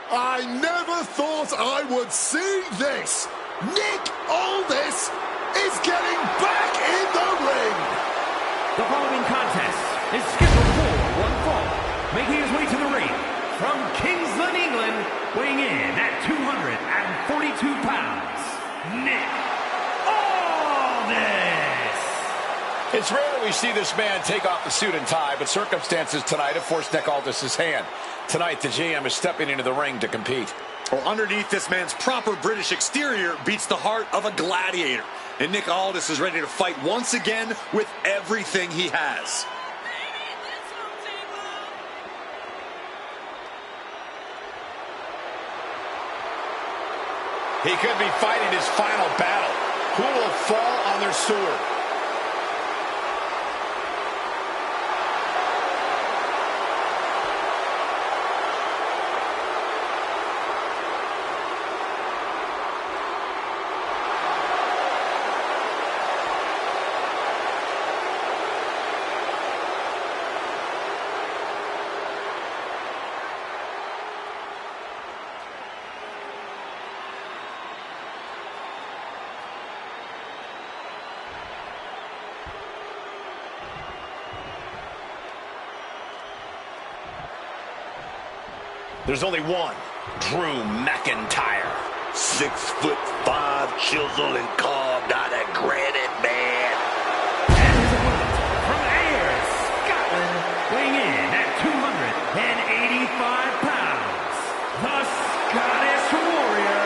I never thought I would see this. Nick Aldis is getting back in the ring. The following contest is scheduled for one fall. Making his way to the ring from Kingsland, England, weighing in at 242 pounds, Nick Aldis. It's rare we see this man take off the suit and tie, but circumstances tonight have forced Nick Aldis' hand. Tonight, the GM is stepping into the ring to compete. Well, underneath this man's proper British exterior beats the heart of a gladiator. And Nick Aldis is ready to fight once again with everything he has. He could be fighting his final battle. Who will fall on their sword? There's only one, Drew McIntyre. 6'5", chiseled and carved out of granite, man. And his opponent from Ayr, Scotland, weighing in at 285 pounds, the Scottish Warrior,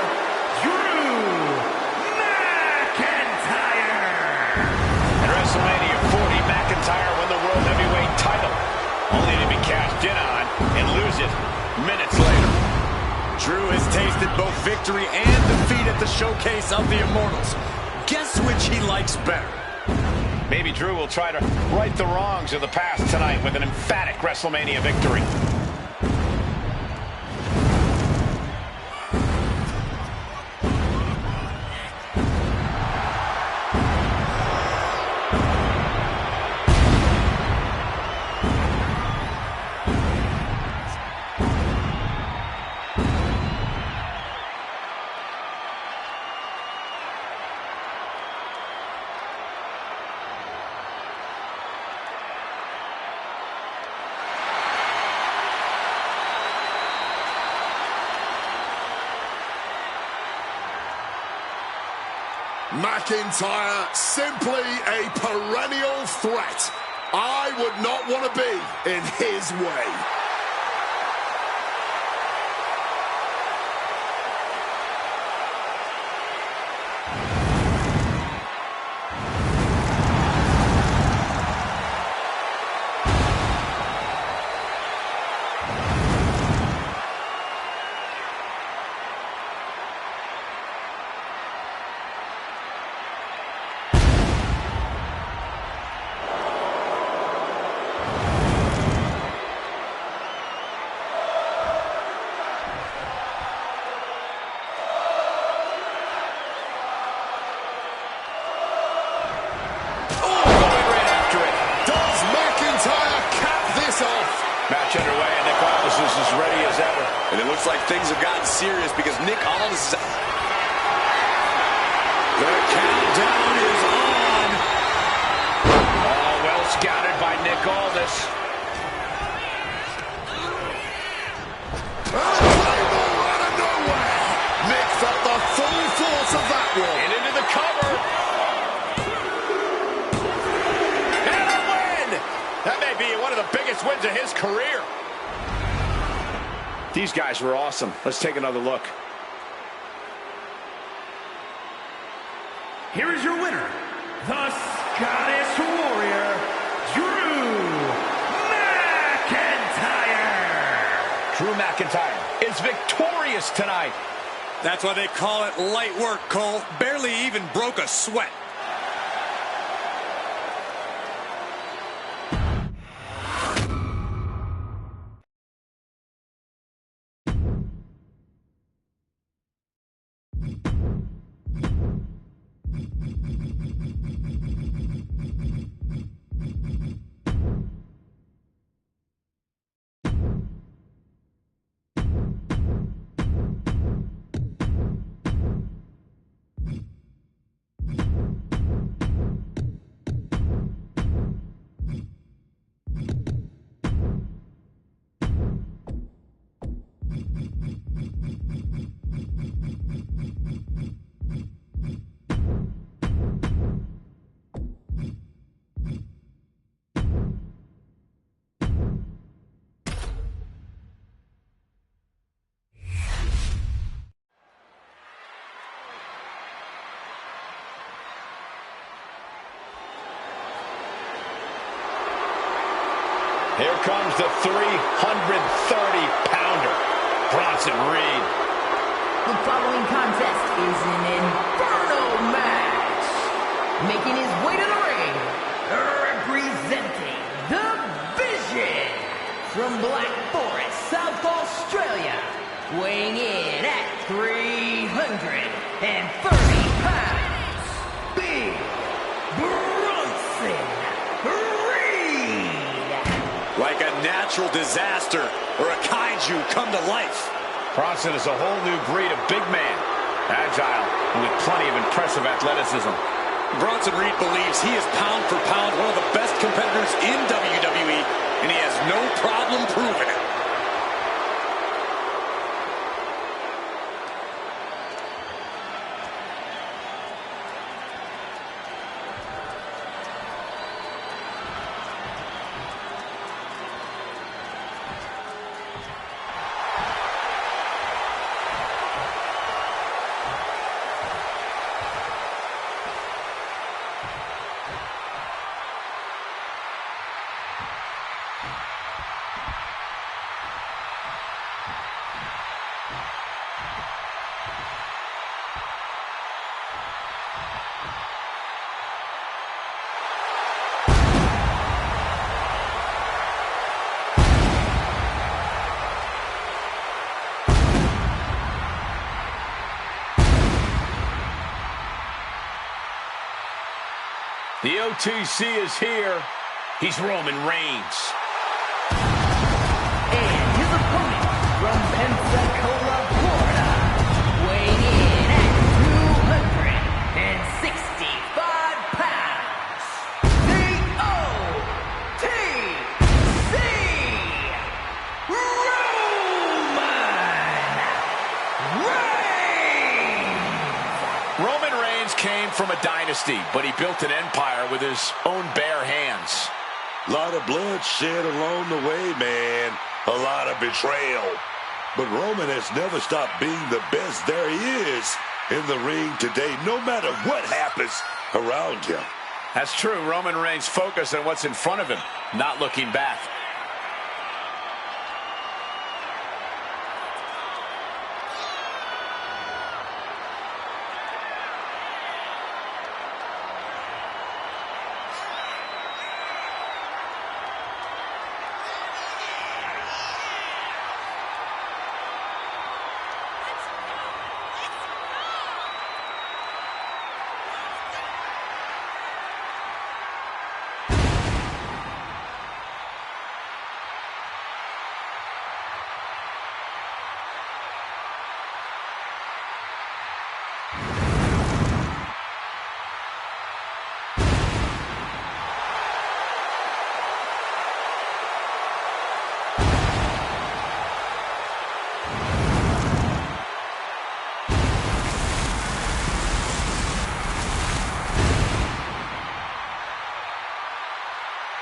Drew McIntyre. At WrestleMania 40, McIntyre won the World Heavyweight title, only to be cashed in on and lose it minutes later. Drew has tasted both victory and defeat at the showcase of the Immortals. Guess which he likes better? Maybe Drew will try to right the wrongs of the past tonight with an emphatic WrestleMania victory. McIntyre, simply a perennial threat. I would not want to be in his way. Match underway, and Nick Aldis is as ready as ever. And it looks like things have gotten serious because Nick Aldis is... The countdown is on. Oh, well scouted by Nick Aldis. Out of nowhere. Nick felt the full force of that one. And into the cover. And a win! That may be one of the biggest wins of his career. These guys were awesome. Let's take another look. Here is your winner, the Scottish Warrior, Drew McIntyre. Drew McIntyre is victorious tonight. That's why they call it light work, Cole. Barely even broke a sweat. Here comes the 330-pounder, Bronson Reed. The following contest is an Inferno match. Making his way to the ring, representing the Vision from Black Forest, South Australia, weighing in at 330 pounds, Big Bronson Reed. Like a natural disaster or a kaiju come to life. Bronson is a whole new breed of big man. Agile and with plenty of impressive athleticism. Bronson Reed believes he is pound for pound one of the best competitors in WWE, and he has no problem proving it. The OTC is here. He's Roman Reigns. And his opponent from Pensacola, Florida, weighing in at 265 pounds, the OTC, Roman Reigns. Roman Reigns came from a dynasty, but he built an empire with his own bare hands. A lot of blood shed along the way, man. A lot of betrayal. But Roman has never stopped being the best there is in the ring today, no matter what happens around him. That's true. Roman Reigns focused on what's in front of him, not looking back.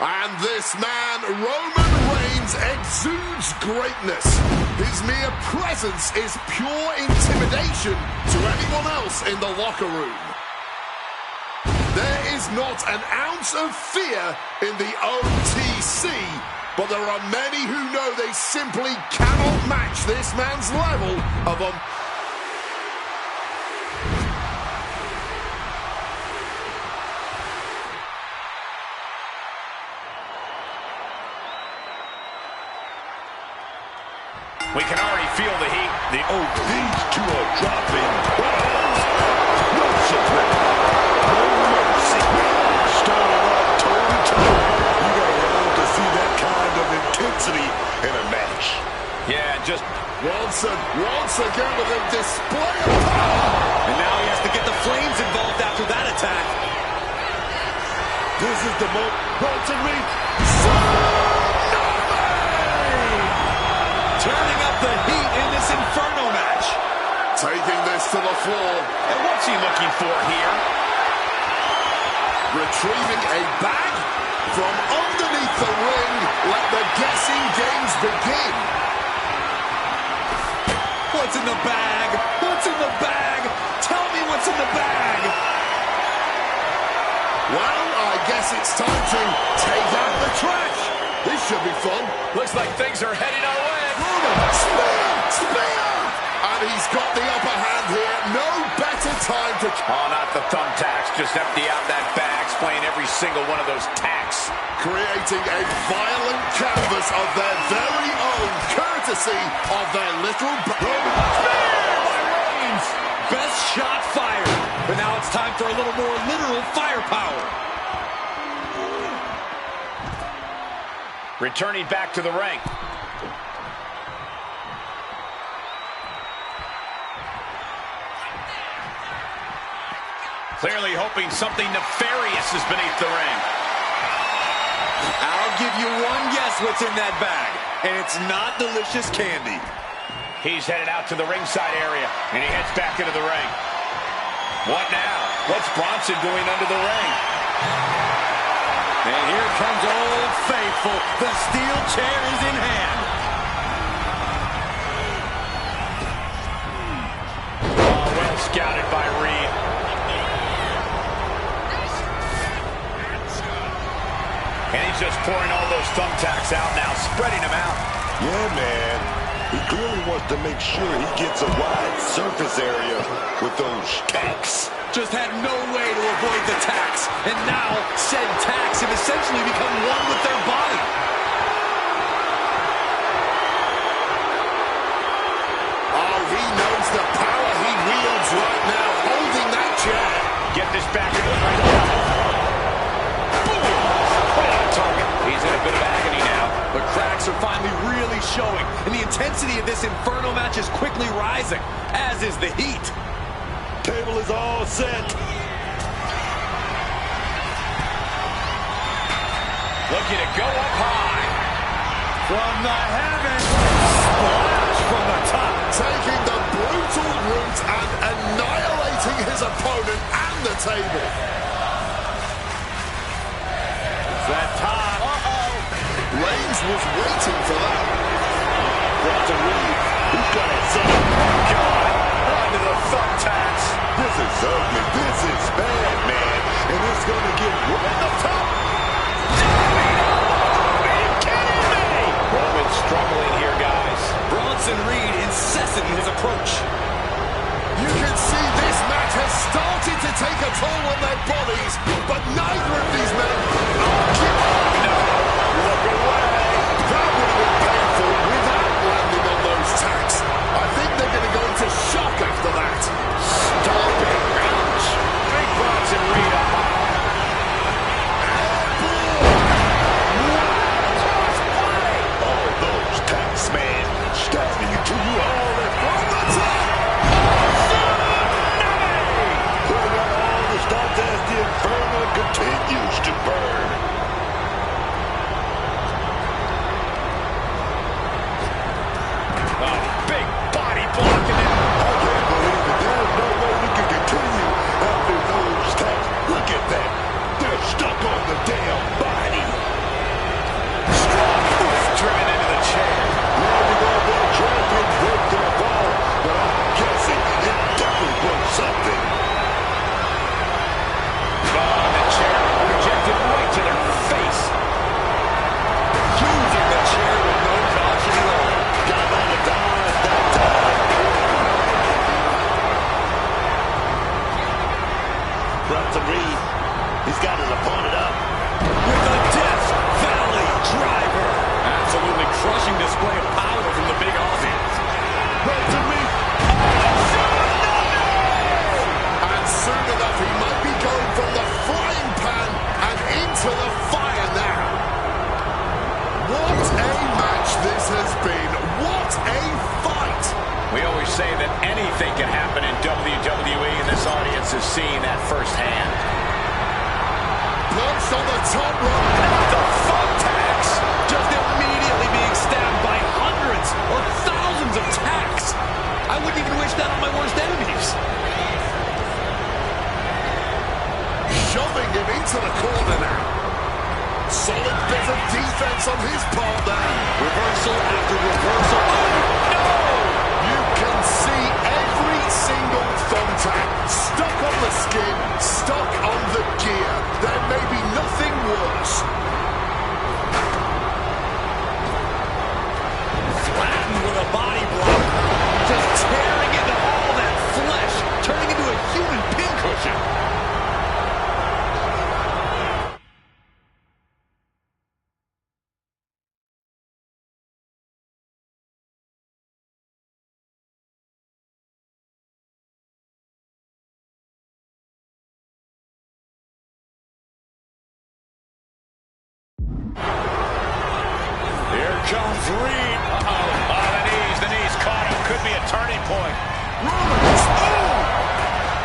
And this man, Roman Reigns, exudes greatness. His mere presence is pure intimidation to anyone else in the locker room. There is not an ounce of fear in the OTC, but there are many who know they simply cannot match this man's level of We can already feel the heat. These two are dropping bombs. No support. No mercy. Starting off toe-to-toe. You gotta love to see that kind of intensity in a match. Yeah, just once again with a display of power. And now he has to get the Flames involved after that attack. This is the moment. Bronson Reed. Turning up the heat in this Inferno match. Taking this to the floor. And what's he looking for here? Retrieving a bag from underneath the ring. Let the guessing games begin. What's in the bag? What's in the bag? Tell me what's in the bag. Well, I guess it's time to take out the trash. This should be fun. Looks like things are heading our way. Spear! Spear! And he's got the upper hand here. No better time to... Oh, not the thumbtacks. Just empty out that bag, playing every single one of those tacks. Creating a violent canvas of their very own, courtesy of their little... Best shot fired. But now it's time for a little more literal firepower. Returning back to the ring. Clearly hoping something nefarious is beneath the ring. I'll give you one guess what's in that bag, and it's not delicious candy. He's headed out to the ringside area, and he heads back into the ring. What now? What's Bronson doing under the ring? And here comes Old Faithful. The steel chair is in hand. Oh, well scouted by Reed. And he's just pouring all those thumbtacks out now, spreading them out. Yeah, man. He clearly wants to make sure he gets a wide surface area with those tacks. Just had no way to avoid the tacks. And now, said tacks have essentially become one with their body. Oh, he knows the power he wields right now, holding that chair. Get this back into the ring. Boom! Right on target. He's in a bit of agony now. The cracks are finally really showing, and the intensity of this Inferno match is quickly rising, as is the heat. Table is all set. Looking to go up high. From the heavens, splash from the top. Taking the brutal route and annihilating his opponent and the table. It's that time. Reigns was waiting for that. Bronson Reed, who's got it set? God, under the thumbtacks. This is ugly. This is bad, man. And it's going to get right up top. Are you kidding me? Roman's struggling here, guys. Bronson Reed incessant in his approach. You can see this match has started to take a toll on their bodies, but neither of these men are giving up. Look away. That would have been painful without landing on those tacks. I think they're going to go into shock after that. Stop it. Ouch. Big Bronson Reed up high. All those tacks, man. Stabbing into you all at From the top. putting out all the stops as the Inferno continues to burn. Oh, big body blocking it. I can't believe it. There's no way we can continue after those tacks. Look at that. They're stuck on the damn body. Strong foot driven into the chair. Landing on their champion broke their fall, but I'm guessing it definitely broke something. Oh, the chair projected right to their face. Using the chair with no caution at all. Got out of dodge that time. Bronson Reed, he's got his opponent up. With a Death Valley driver. Absolutely crushing display of power from the big Aussie. Bronson Reed. And soon enough, he might be going from the frying pan and into the fire now. What a match this has been. What a fight. We always say that anything can happen in WWE, and this audience is seeing that firsthand. Perched on the top rope. The thumbtacks. Just immediately being stabbed by hundreds or thousands of tacks. I wouldn't even wish that on my worst into the corner now. Solid bit of defense on his part there. Reversal after reversal. Oh, no! You can see every single thumbtack stuck on the skin, stuck on the gear. There may be nothing worse. Flattened with a body block. Just tearing into all that flesh, turning into a human pincushion. Here comes Reed. Uh-oh. Oh, the knees caught him. Could be a turning point. Rollins, oh!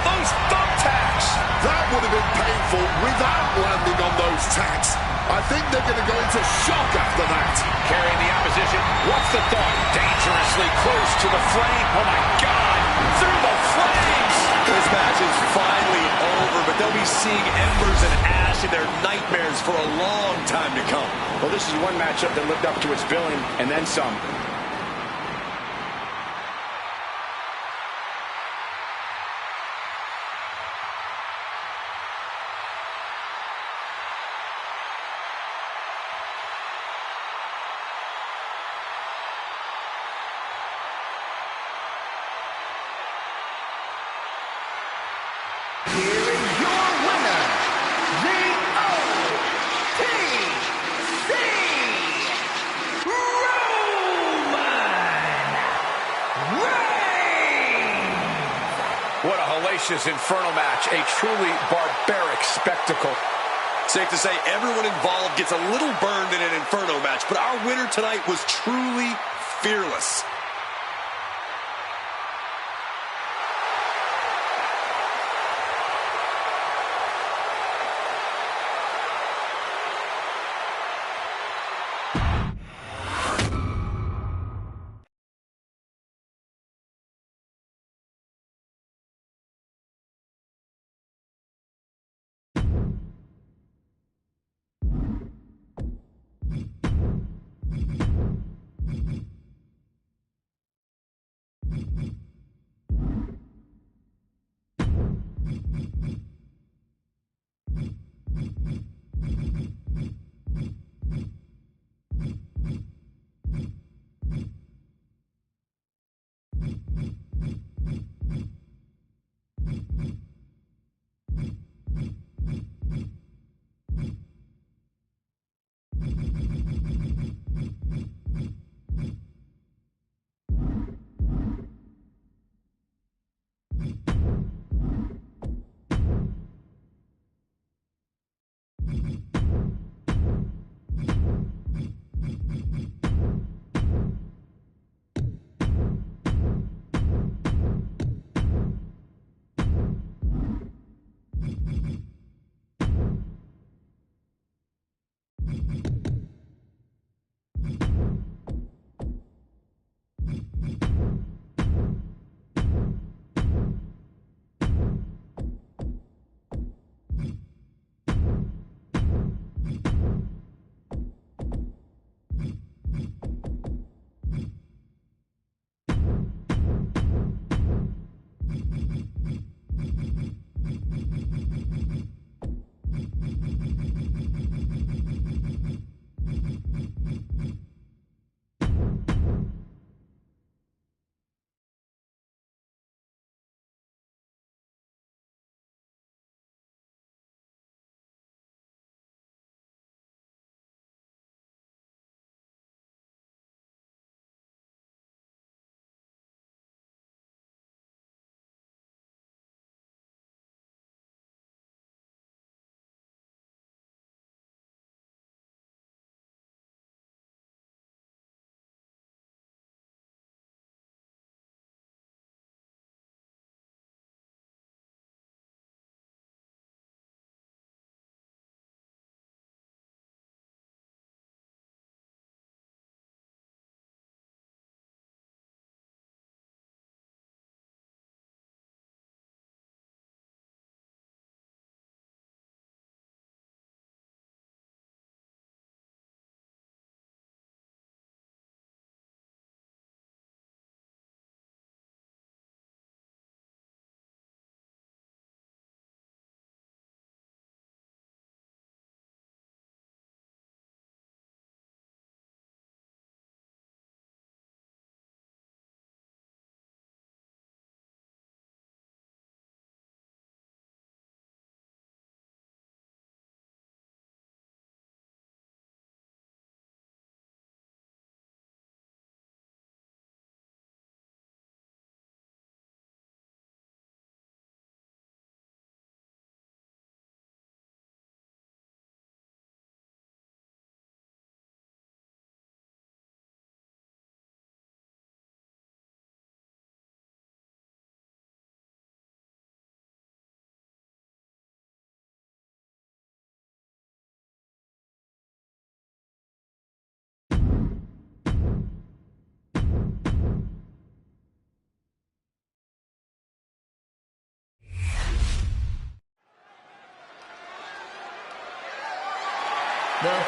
Those thumbtacks. That would have been painful without landing on those tacks. I think they're going to go into shock after that. Carrying the opposition. What's the thought? Dangerously close to the flame. Oh, my God. Through the flames. This match is finally over, but they'll be seeing embers and ash in their nightmares for a long time to come. Well, this is one matchup that lived up to its billing and then some. Here is your winner, the OTC Roman Reigns. What a hellacious Inferno match. A truly barbaric spectacle. Safe to say everyone involved gets a little burned in an Inferno match, but our winner tonight was truly fearless.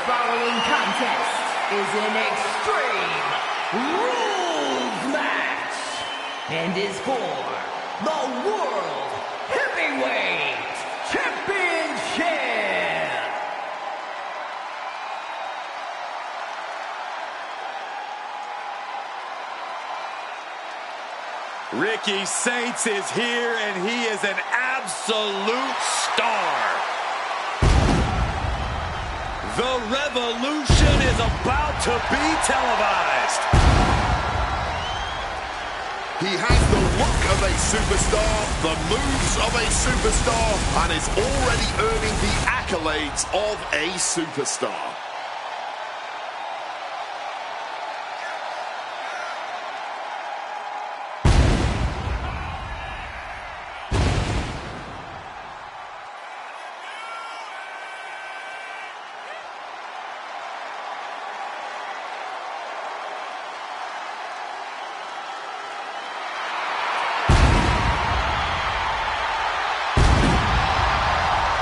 following contest is an Extreme Rules match and is for the World Heavyweight Championship. Ricky Saints is here, and he is an absolute star. The revolution is about to be televised. He has the look of a superstar, the moves of a superstar, and is already earning the accolades of a superstar.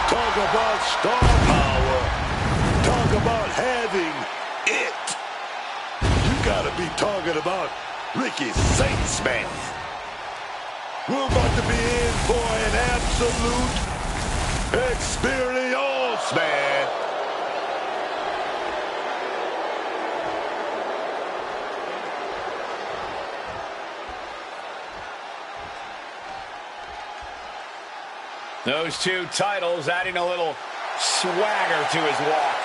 Talk about star power. Talk about having it. You gotta be talking about Ricky Saints, man. We're about to be in for an absolute experience, man. Those two titles adding a little swagger to his walk.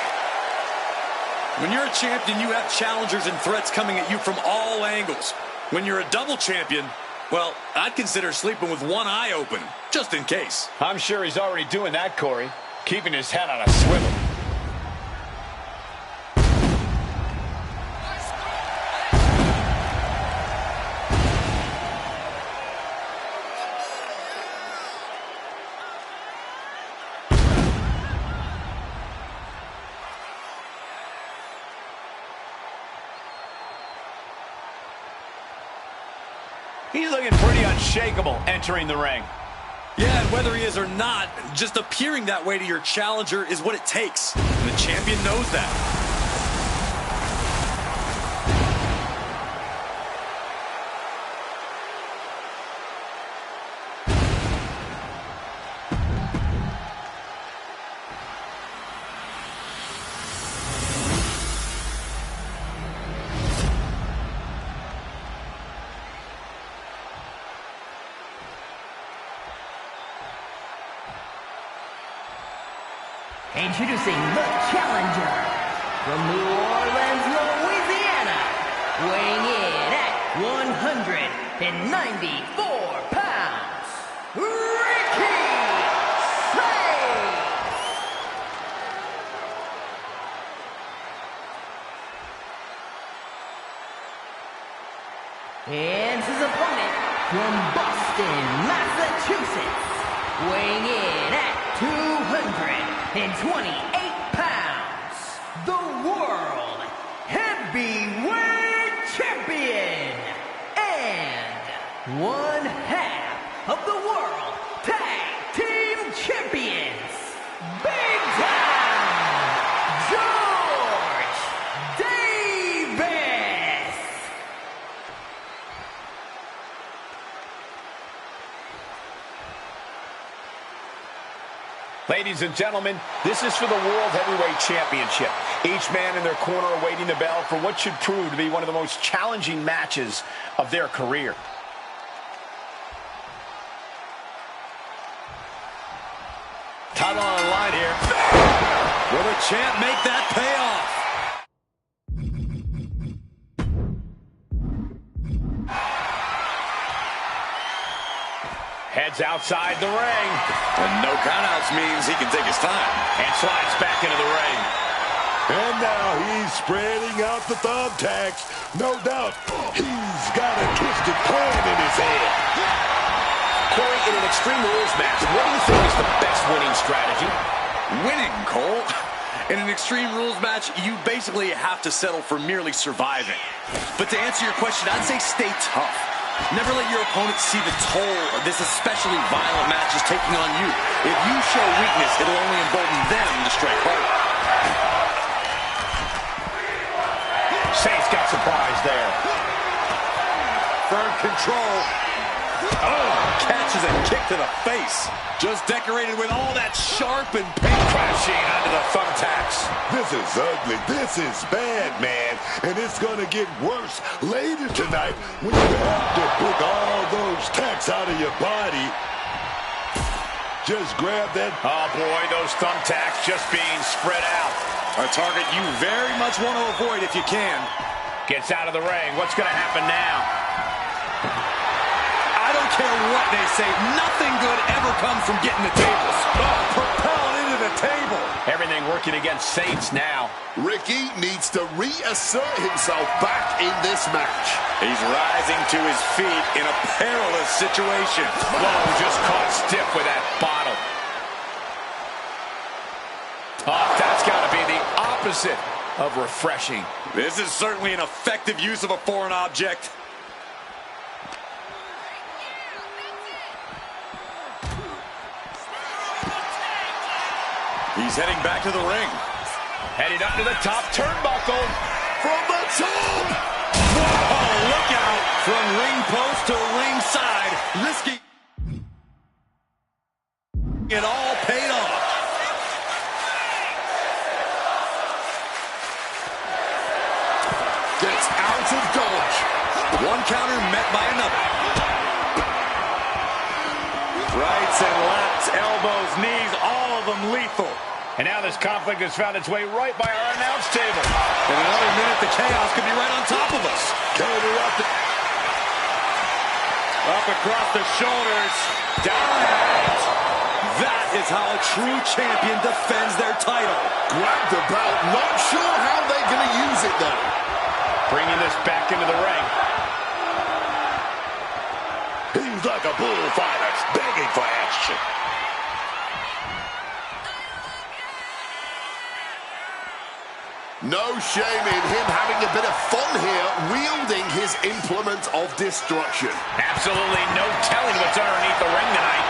When you're a champion, you have challengers and threats coming at you from all angles. When you're a double champion, well, I'd consider sleeping with one eye open, just in case. I'm sure he's already doing that, Corey, keeping his head on a swivel. He's looking pretty unshakable entering the ring. Yeah, and whether he is or not, just appearing that way to your challenger is what it takes. And the champion knows that. Introducing the challenger from New Orleans, Louisiana, weighing in at 194 pounds, Ricky Saints. And his opponent from Boston, Massachusetts, weighing in at 228 pounds, the World Heavyweight Champion and one half of the World Tag Team Champions, Big Time George Davis. Ladies and gentlemen, this is for the World Heavyweight Championship. Each man in their corner awaiting the bell for what should prove to be one of the most challenging matches of their career. Title on the line here. Will the champ make that pay off? Heads outside the ring. And no countouts means he can take his time. And slides back into the ring. And now he's spreading out the thumbtacks. No doubt he's got a twisted plan in his head. Corey, in an Extreme Rules match, what do you think is the best winning strategy? Winning, Cole. In an Extreme Rules match, you basically have to settle for merely surviving. But to answer your question, I'd say stay tough. Never let your opponent see the toll this especially violent match is taking on you. If you show weakness, it'll only embolden them to strike harder. just got surprised there. Firm control. Oh, catches a kick to the face. Just decorated with all that sharp and pain. Crashing onto the thumbtacks. This is ugly. This is bad, man. And it's going to get worse later tonight when you have to pick all those tacks out of your body. Just grab that. Oh, boy, those thumbtacks just being spread out. A target you very much want to avoid if you can. Gets out of the ring. What's going to happen now? I don't care what they say. Nothing good ever comes from getting the tables. Oh, propelled into the table. Everything working against Saints now. Ricky needs to reassert himself back in this match. He's rising to his feet in a perilous situation. Whoa, just caught stiff with that bottle. Oh, that's got to be the opposite of refreshing. This is certainly an effective use of a foreign object. He's heading back to the ring. Heading up to the top turnbuckle. From the top! Whoa, look out! From ring post to ringside. Risky. It all paid off. Gets out of dodge. One counter met by another. Rights and lefts, elbows, knees, all of them lethal. And now this conflict has found its way right by our announce table. In another minute, the chaos could be right on top of us. Counter Up across the shoulders. Down hands. That is how a true champion defends their title. Grab the belt. Not sure how they're going to use it, though. Bringing this back into the ring. He's like a bullfighter, begging for action. No shame in him having a bit of fun here, wielding his implement of destruction. Absolutely no telling what's underneath the ring tonight.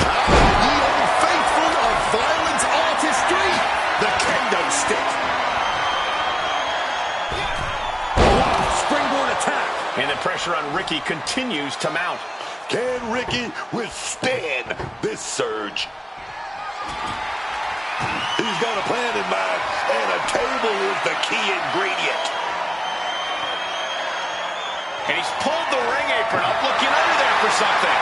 Ye old faithful of violent artistry, the kendo stick. Springboard attack. And the pressure on Ricky continues to mount. Can Ricky withstand this surge? He's got a plan in mind, and a table is the key ingredient. And he's pulled the ring apron up, looking under there for something.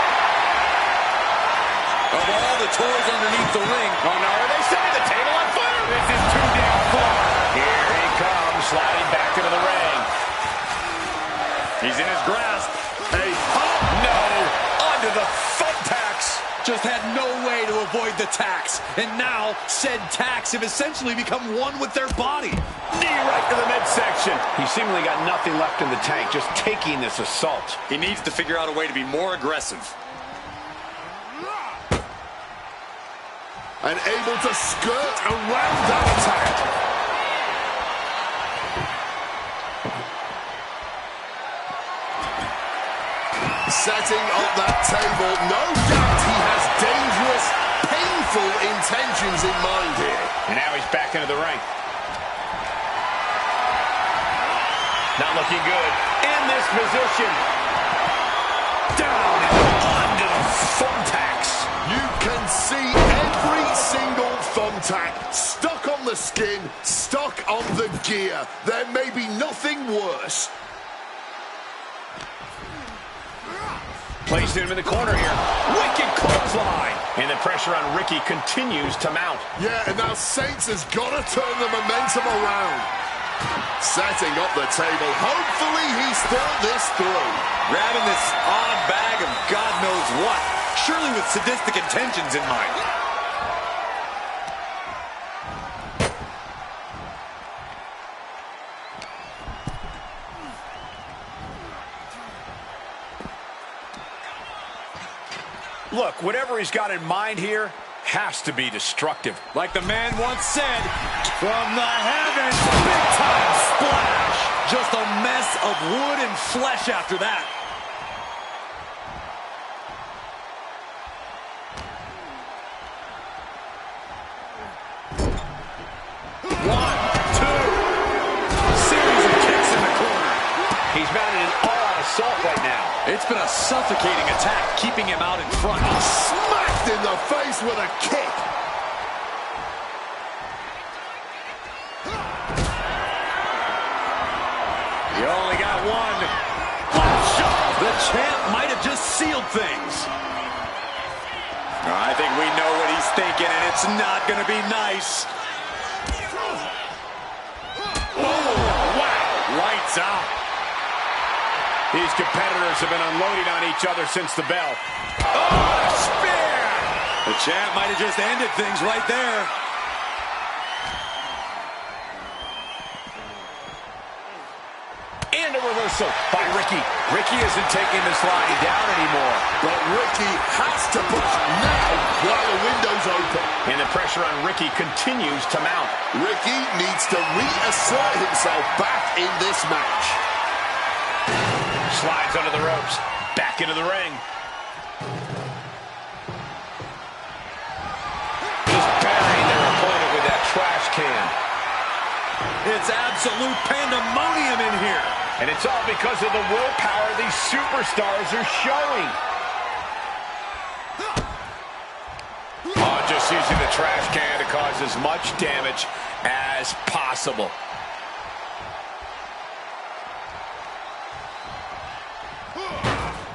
Of all the toys underneath the ring. Oh, no, are they setting the table on fire? This is too damn far. Here he comes, sliding back into the ring. He's in his grasp. A pop, no, under the thumbtacks. Just had no way to avoid the tacks. And now, said tacks have essentially become one with their body. Knee right to the midsection. He seemingly got nothing left in the tank, just taking this assault. He needs to figure out a way to be more aggressive. And able to skirt around that attack. Setting up that table, no doubt he has dangerous, painful intentions in mind here. And now he's back into the ring. Not looking good. In this position. Down and onto the thumbtacks. You can see every single thumbtack stuck on the skin, stuck on the gear. There may be nothing worse. Placing him in the corner here. Wicked clothesline. And the pressure on Ricky continues to mount. Yeah, and now Saints has got to turn the momentum around. Setting up the table. Hopefully he's thought this through. Grabbing this odd bag of God knows what. Surely with sadistic intentions in mind. Look, whatever he's got in mind here has to be destructive. Like the man once said, from the heavens, big time splash. Just a mess of wood and flesh after that. One, two. being all out assault right now. It's been a suffocating attack, keeping him out in front. Smacked in the face with a kick. You only got one. The champ might have just sealed things. I think we know what he's thinking, and it's not going to be nice. Oh, wow. Lights out. These competitors have been unloading on each other since the bell. Oh, spear! The champ might have just ended things right there. And a reversal by Ricky. Ricky isn't taking this line down anymore. But Ricky has to push now while the window's open. And the pressure on Ricky continues to mount. Ricky needs to reassert himself back in this match. Slides under the ropes. Back into the ring. Just burying their opponent with that trash can. It's absolute pandemonium in here. And it's all because of the willpower these superstars are showing. Oh, just using the trash can to cause as much damage as possible.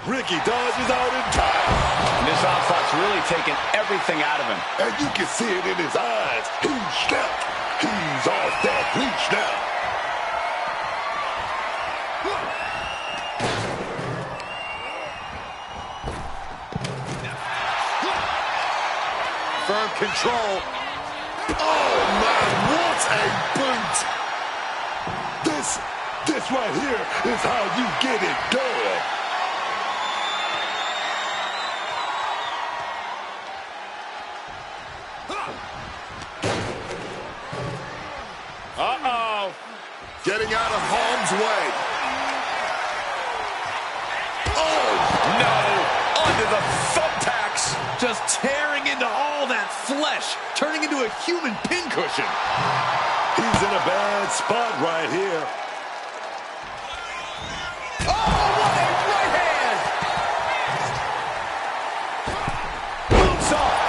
Ricky dodges out in time. And this onslaught's really taken everything out of him. And you can see it in his eyes. He's snapped. He's off that leash now. Firm control. Oh, man, what a boot. This right here is how you get it done. Uh-oh. Getting out of harm's way. Oh, No! Under the thumbtacks! Just tearing into all that flesh, turning into a human pincushion. He's in a bad spot right here. Oh, what a right hand! Boots off.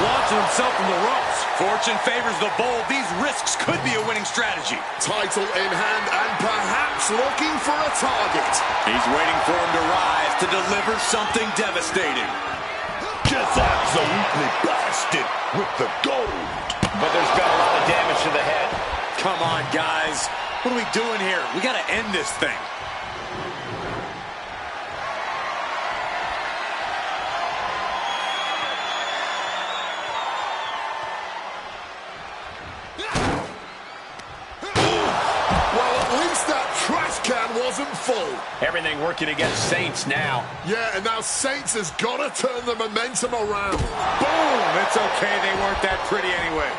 Launching himself from the ropes. Fortune favors the bold. These risks could be a winning strategy. title in hand and perhaps looking for a target. He's waiting for him to rise to deliver something devastating. Just absolutely blasted with the gold. But there's been a lot of damage to the head. Come on, guys. What are we doing here? We got to end this thing. Wasn't full. Everything working against Saints now. Yeah, and now Saints has got to turn the momentum around. Boom! It's okay, they weren't that pretty anyway.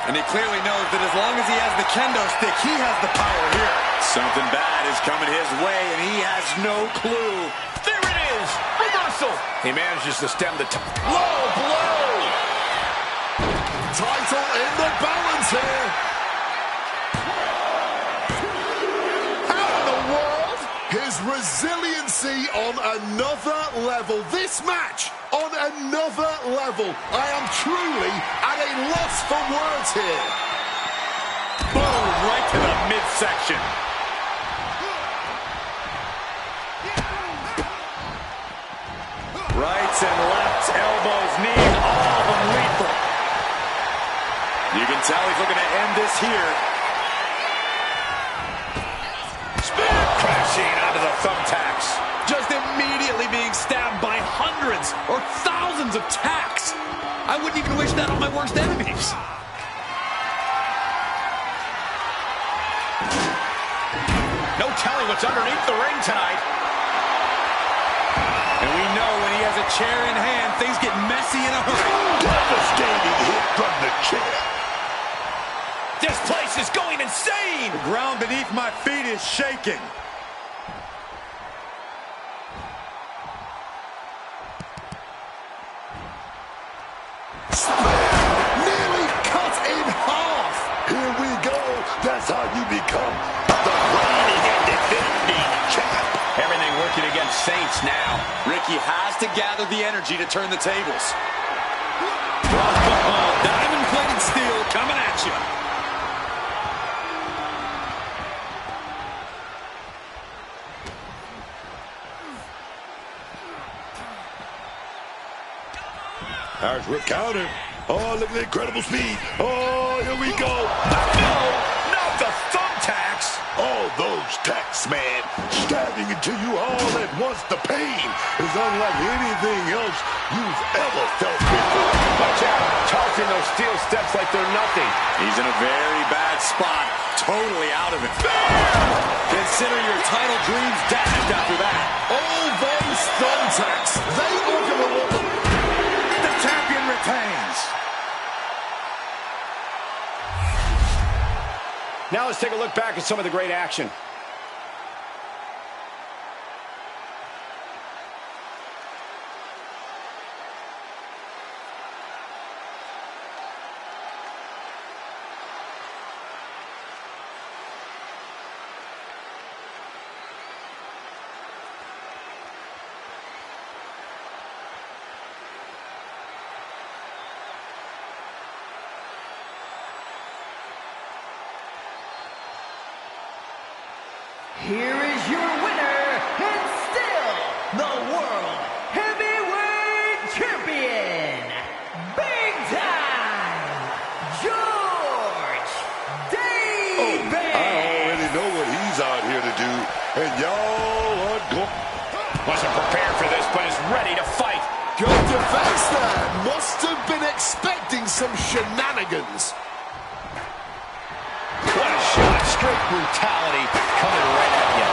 And he clearly knows that as long as he has the kendo stick, he has the power here. Something bad is coming his way, and he has no clue. There it is! Reversal! He manages to stem the low blow! Title in the balance here. His resiliency on another level. This match on another level. I am truly at a loss for words here. Boom, right to the midsection. Rights and lefts, elbows, knees, all of them lethal. You can tell he's looking to end this here. crashing onto the thumbtacks. Just immediately being stabbed by hundreds or thousands of tacks. I wouldn't even wish that on my worst enemies. No telling what's underneath the ring tonight. And we know when he has a chair in hand, things get messy in a hurry. Devastating hit from the chair. This place is going insane! The ground beneath my feet is shaking. Split how you become the reigning and defending champ. Everything working against Saints now. Ricky has to gather the energy to turn the tables. Oh, diamond-plated steel coming at you. Harris with counter. Oh, look at the incredible speed. Oh, here we go. No, not the thumbtacks. Oh, those tacks, man. Stabbing into you all at once. The pain is unlike anything else you've ever felt before. Watch out. Tossing those steel steps like they're nothing. He's in a very bad spot. Totally out of it. Consider your title dreams dashed after that. All those thumbtacks, they are going to look. The champion retains. Now let's take a look back at some of the great action. Here is your winner, and still the World Heavyweight Champion, Big Time, George Davis. I already know what he's out here to do, and y'all are going. Wasn't prepared for this, but is ready to fight. Good defense there. Must have been expecting some shenanigans. What a shot. Straight brutality coming right at you.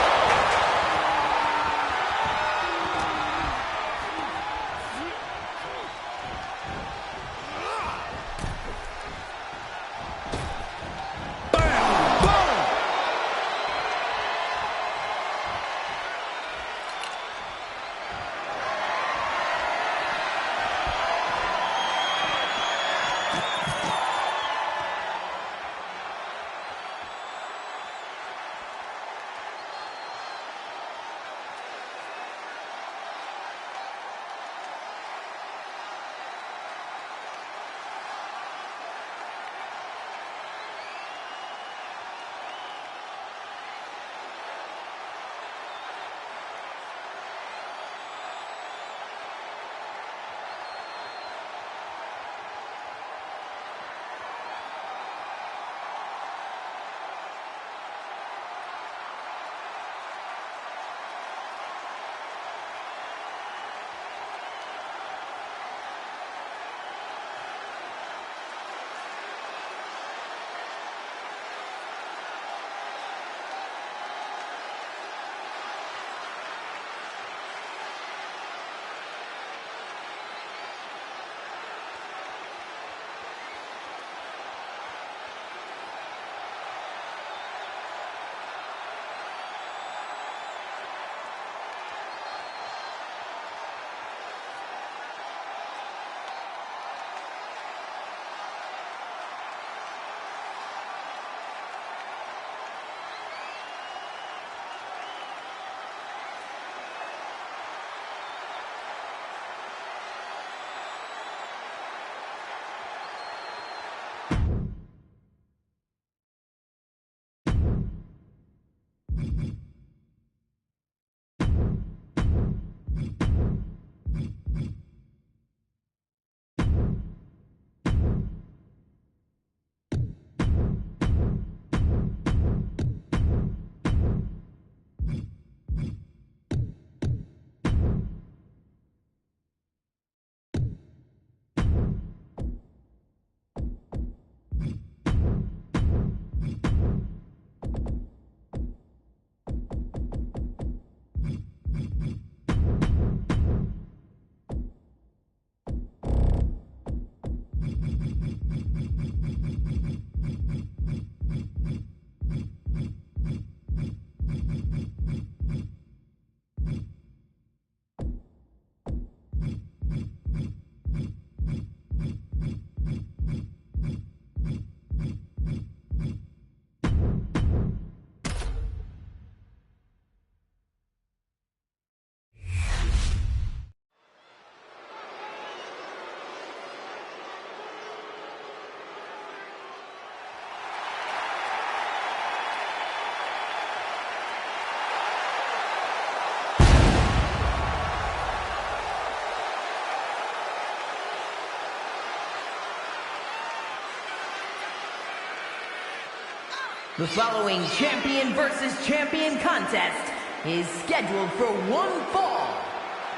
The following champion versus champion contest is scheduled for one fall.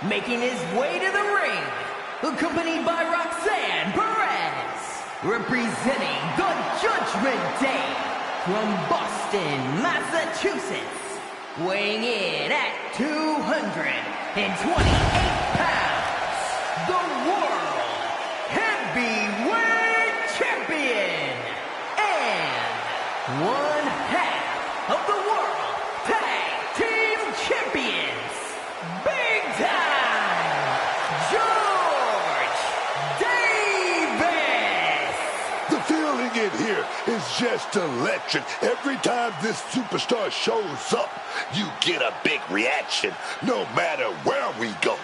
Making his way to the ring, accompanied by Roxanne Perez, representing the Judgment Day from Boston, Massachusetts, weighing in at 228 pounds, the World Heavyweight Champion, and one half of the World Tag Team Champions, Big Time George Davis. The feeling in here is just electric. Every time this superstar shows up, you get a big reaction, no matter where we go.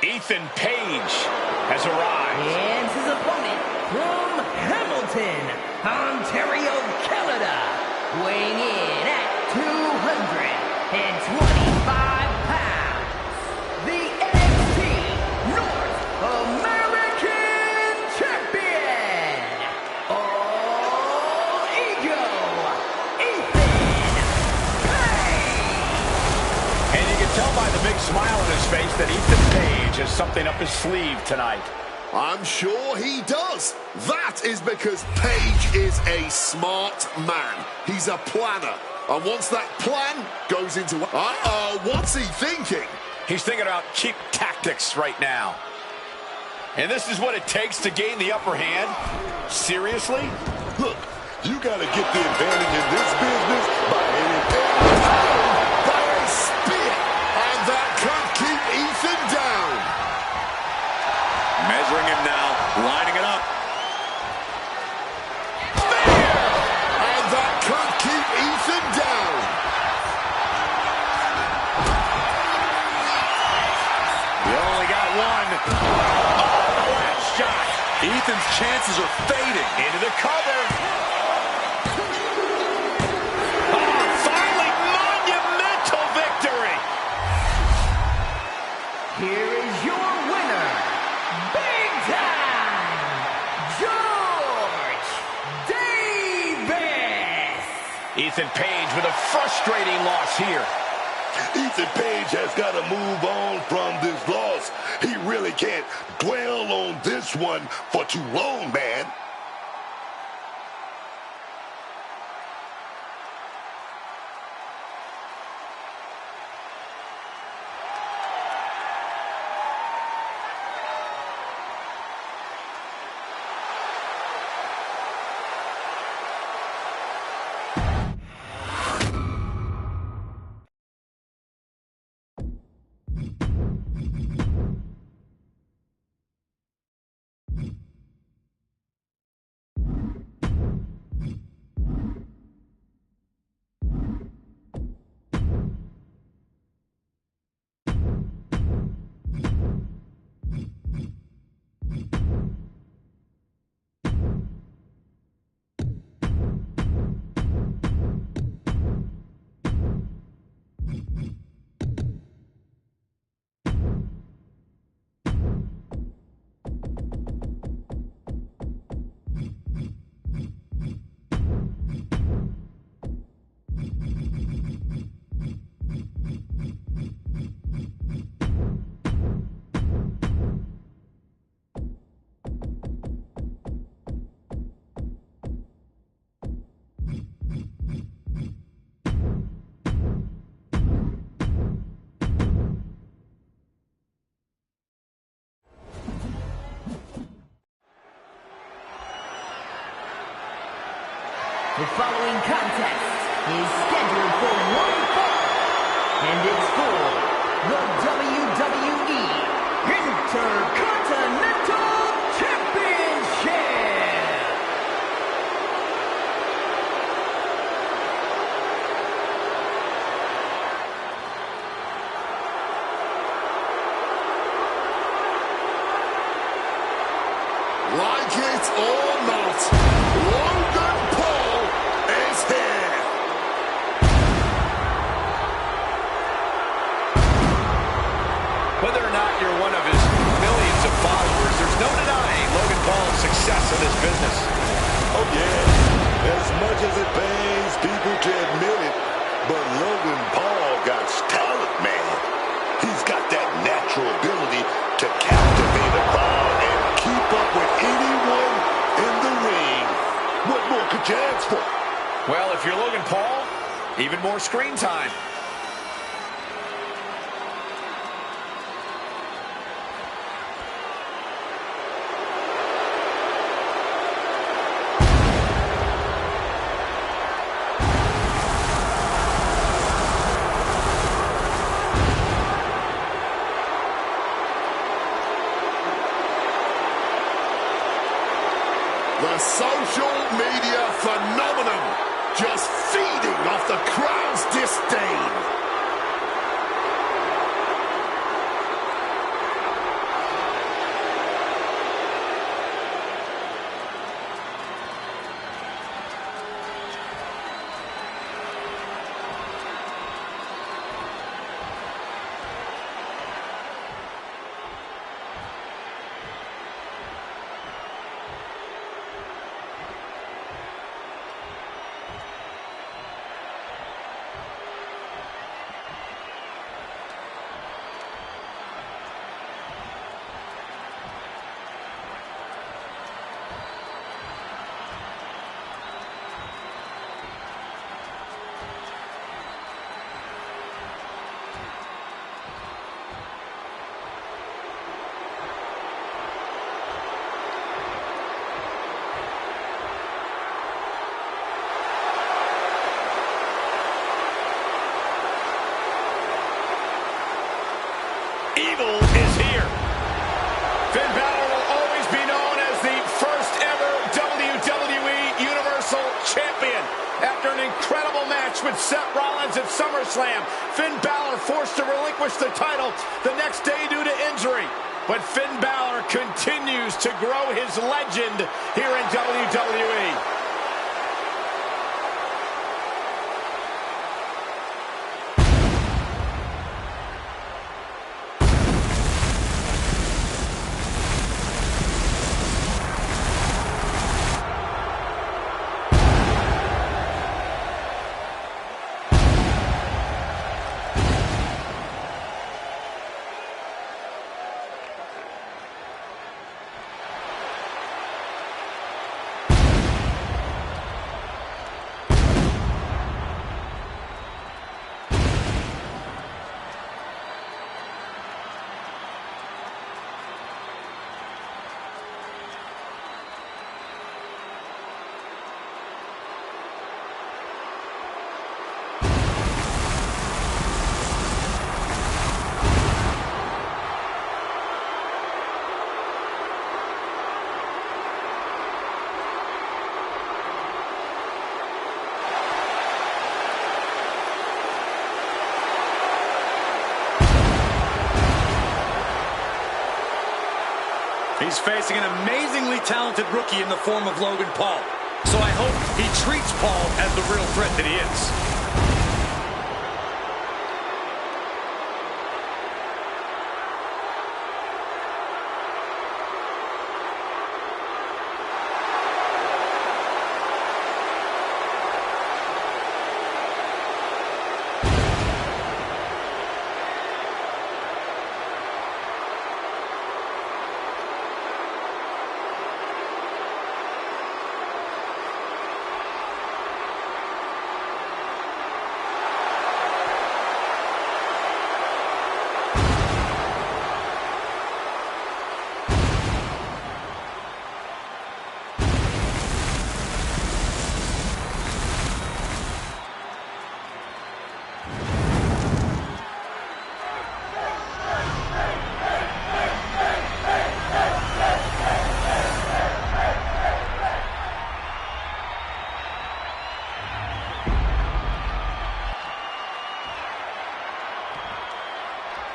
Ethan Page has arrived. And his opponent from Hamilton, Ontario, Canada, weighing in at 225 pounds, the NXT North American Champion, All Ego, Ethan Page. And you can tell by the big smile on his face that Ethan Page has something up his sleeve tonight. I'm sure he does. That is because Page is a smart man. He's a planner. And once that plan goes into... what's he thinking? He's thinking about cheap tactics right now. And this is what it takes to gain the upper hand? Seriously? Look, you gotta get the advantage in this business by anything. By a spear. And that could keep Ethan down. Measuring him now, lining it up. And that could keep Ethan down. You only got one. Oh, the last shot. Ethan's chances are fading. Into the cover. Oh, finally, monumental victory. Here is your winner, Big Time George Davis. Ethan Page with a frustrating loss here. Ethan Page has got to move on from this loss. He really can't dwell on this one for too long, man. The following contest is scheduled for one fall, and it's for the WWE Intercontinental Championship. Like it or not, Logan Paul is here. you're one of his millions of followers, there's no denying Logan Paul's success in this business. Oh, yeah. As much as it pains people to admit it, but Logan Paul got talent, man. He's got that natural ability to captivate a crowd and keep up with anyone in the ring. What more could you ask for? Well, if you're Logan Paul, even more screen time. The social media phenomenon just feeding off the crowd's disdain. Evil is here. Finn Balor will always be known as the first ever WWE Universal Champion. After an incredible match with Seth Rollins at SummerSlam, Finn Balor forced to relinquish the title the next day due to injury. But Finn Balor continues to grow his legend here in WWE. He's facing an amazingly talented rookie in the form of Logan Paul. So I hope he treats Paul as the real threat that he is.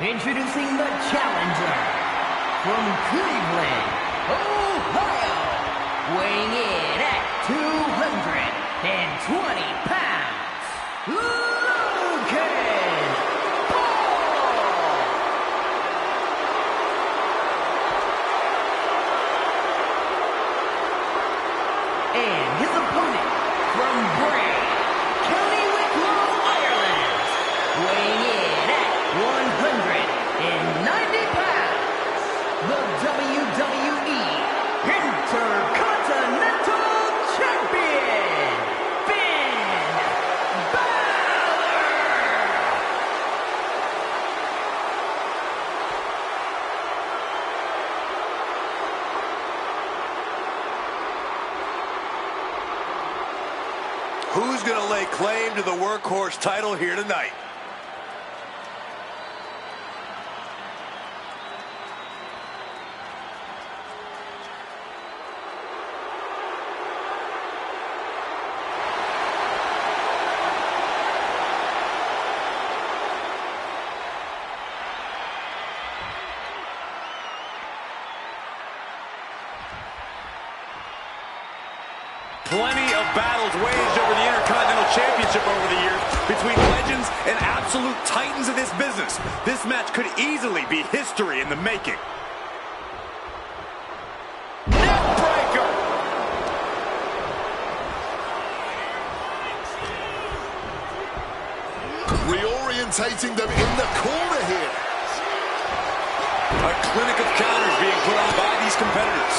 Introducing the challenger from Cleveland, Ohio, weighing in at 220 pounds, Logan Paul! claim to the workhorse title here tonight. Plenty of battles waged over the Intercontinental Championship over the years between legends and absolute titans of this business. This match could easily be history in the making. Neckbreaker! Reorientating them in the corner here. A clinic of counters being put on by these competitors.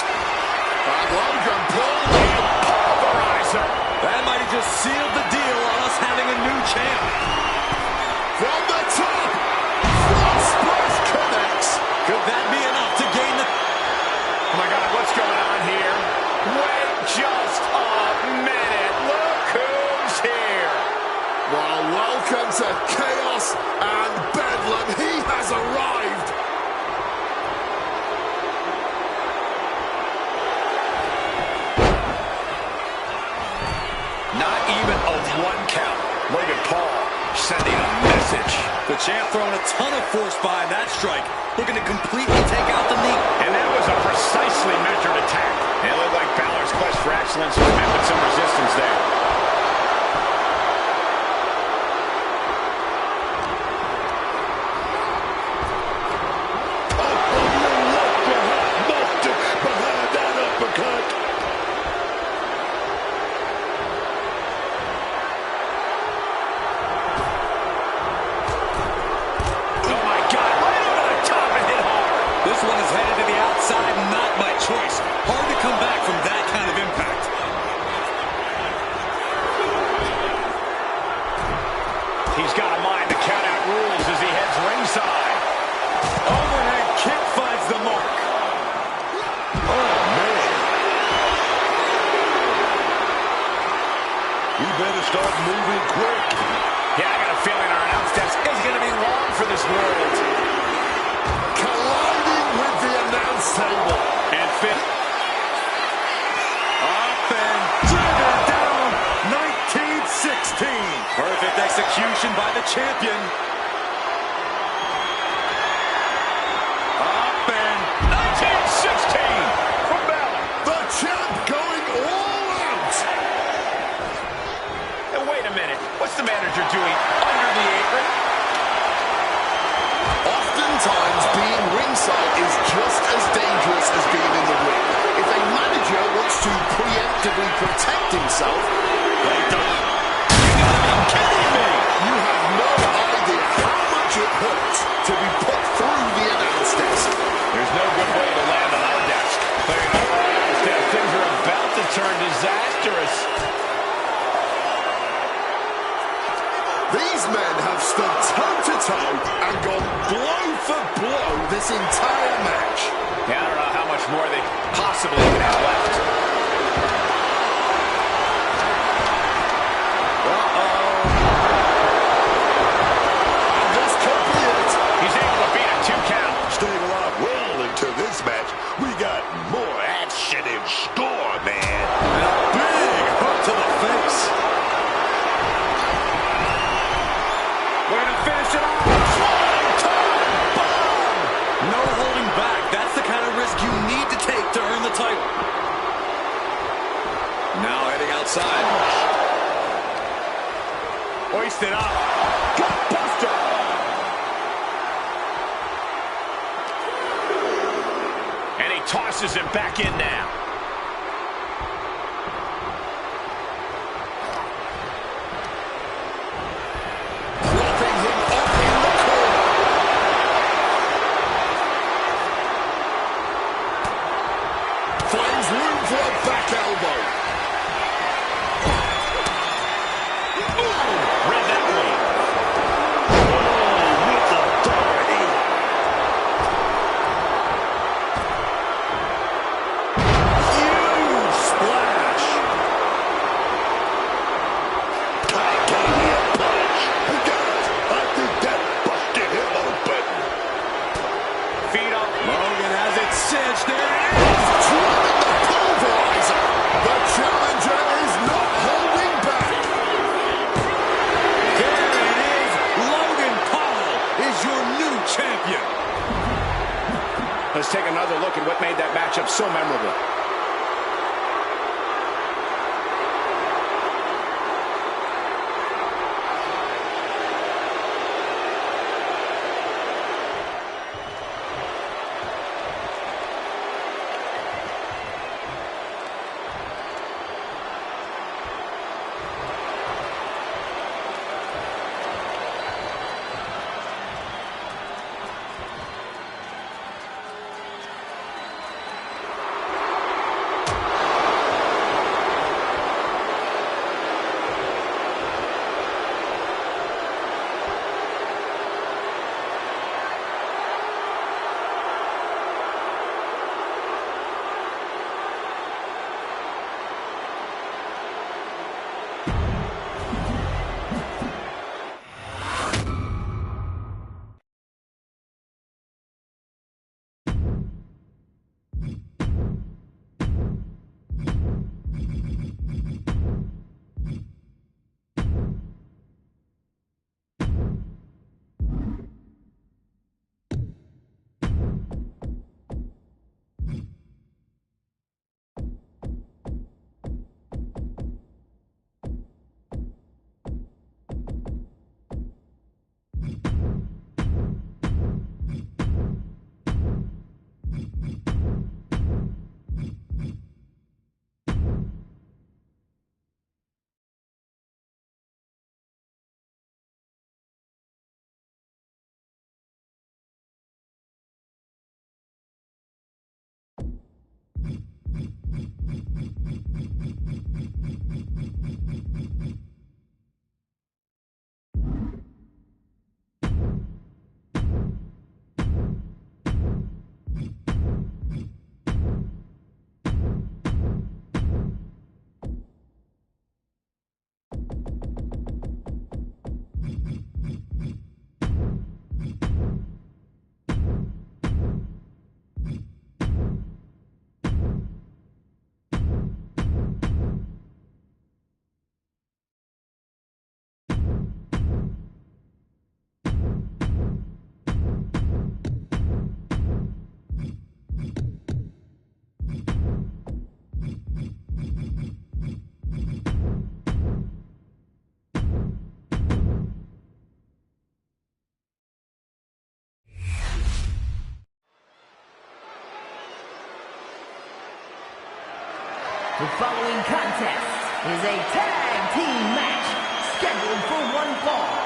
And Logan Paul, the pulverizer. That might have just sealed the deal on us having a new champ. From the top, front splash connects. Could that be enough to gain the... Oh my God, what's going on here? Wait just a minute. Look who's here. Well, welcome to Chaos and Bedlam. He has arrived. Not even a one count. Logan Paul sending a message. The champ throwing a ton of force behind that strike, looking to completely take out the knee. And that was a precisely measured attack. It looked like Balor's quest for excellence was met with some resistance there. Behind that uppercut. Oh my God, right over the top and hit hard. This one is headed to the outside, not by choice. Hard to come back from that kind of impact. He's got a mind to count out rules as he heads ringside. Overhead kick finds the mark. Oh, man. We better start moving quick. Yeah, I got a feeling our announce desk is going to be long for this world. Colliding with the announce table. And fifth. Up and driven down. 1916. Perfect execution by the champion. Up and 1916 from Balor. The champ going all out. And wait a minute, what's the manager doing under the apron? Oftentimes, being ringside is just as dangerous as being in the ring. If a manager wants to preemptively protect himself, they don't. You gotta be kidding me! You have no idea how much it hurts to be put through the announce desk. There's no good way to land on our desk. Clearing up our announce desk, things are about to turn disastrous. These men have stood toe-to-toe and gone blow for blow this entire match. Yeah, I don't know how much more they possibly can have left. This could be it. He's able to beat a 2 count. Staying alive well into this match. We got more action in store, man. and a big hook to the face. We're going to finish it off. No holding back. That's the kind of risk you need to take to earn the title. Now heading outside. Hoisted up. Gutbuster. And he tosses him back in now. Dropping him up in the corner. Finds room for a back elbow. Read that one. With authority. you. Let's take another look at what made that matchup so memorable. The following contest is a tag team match scheduled for one fall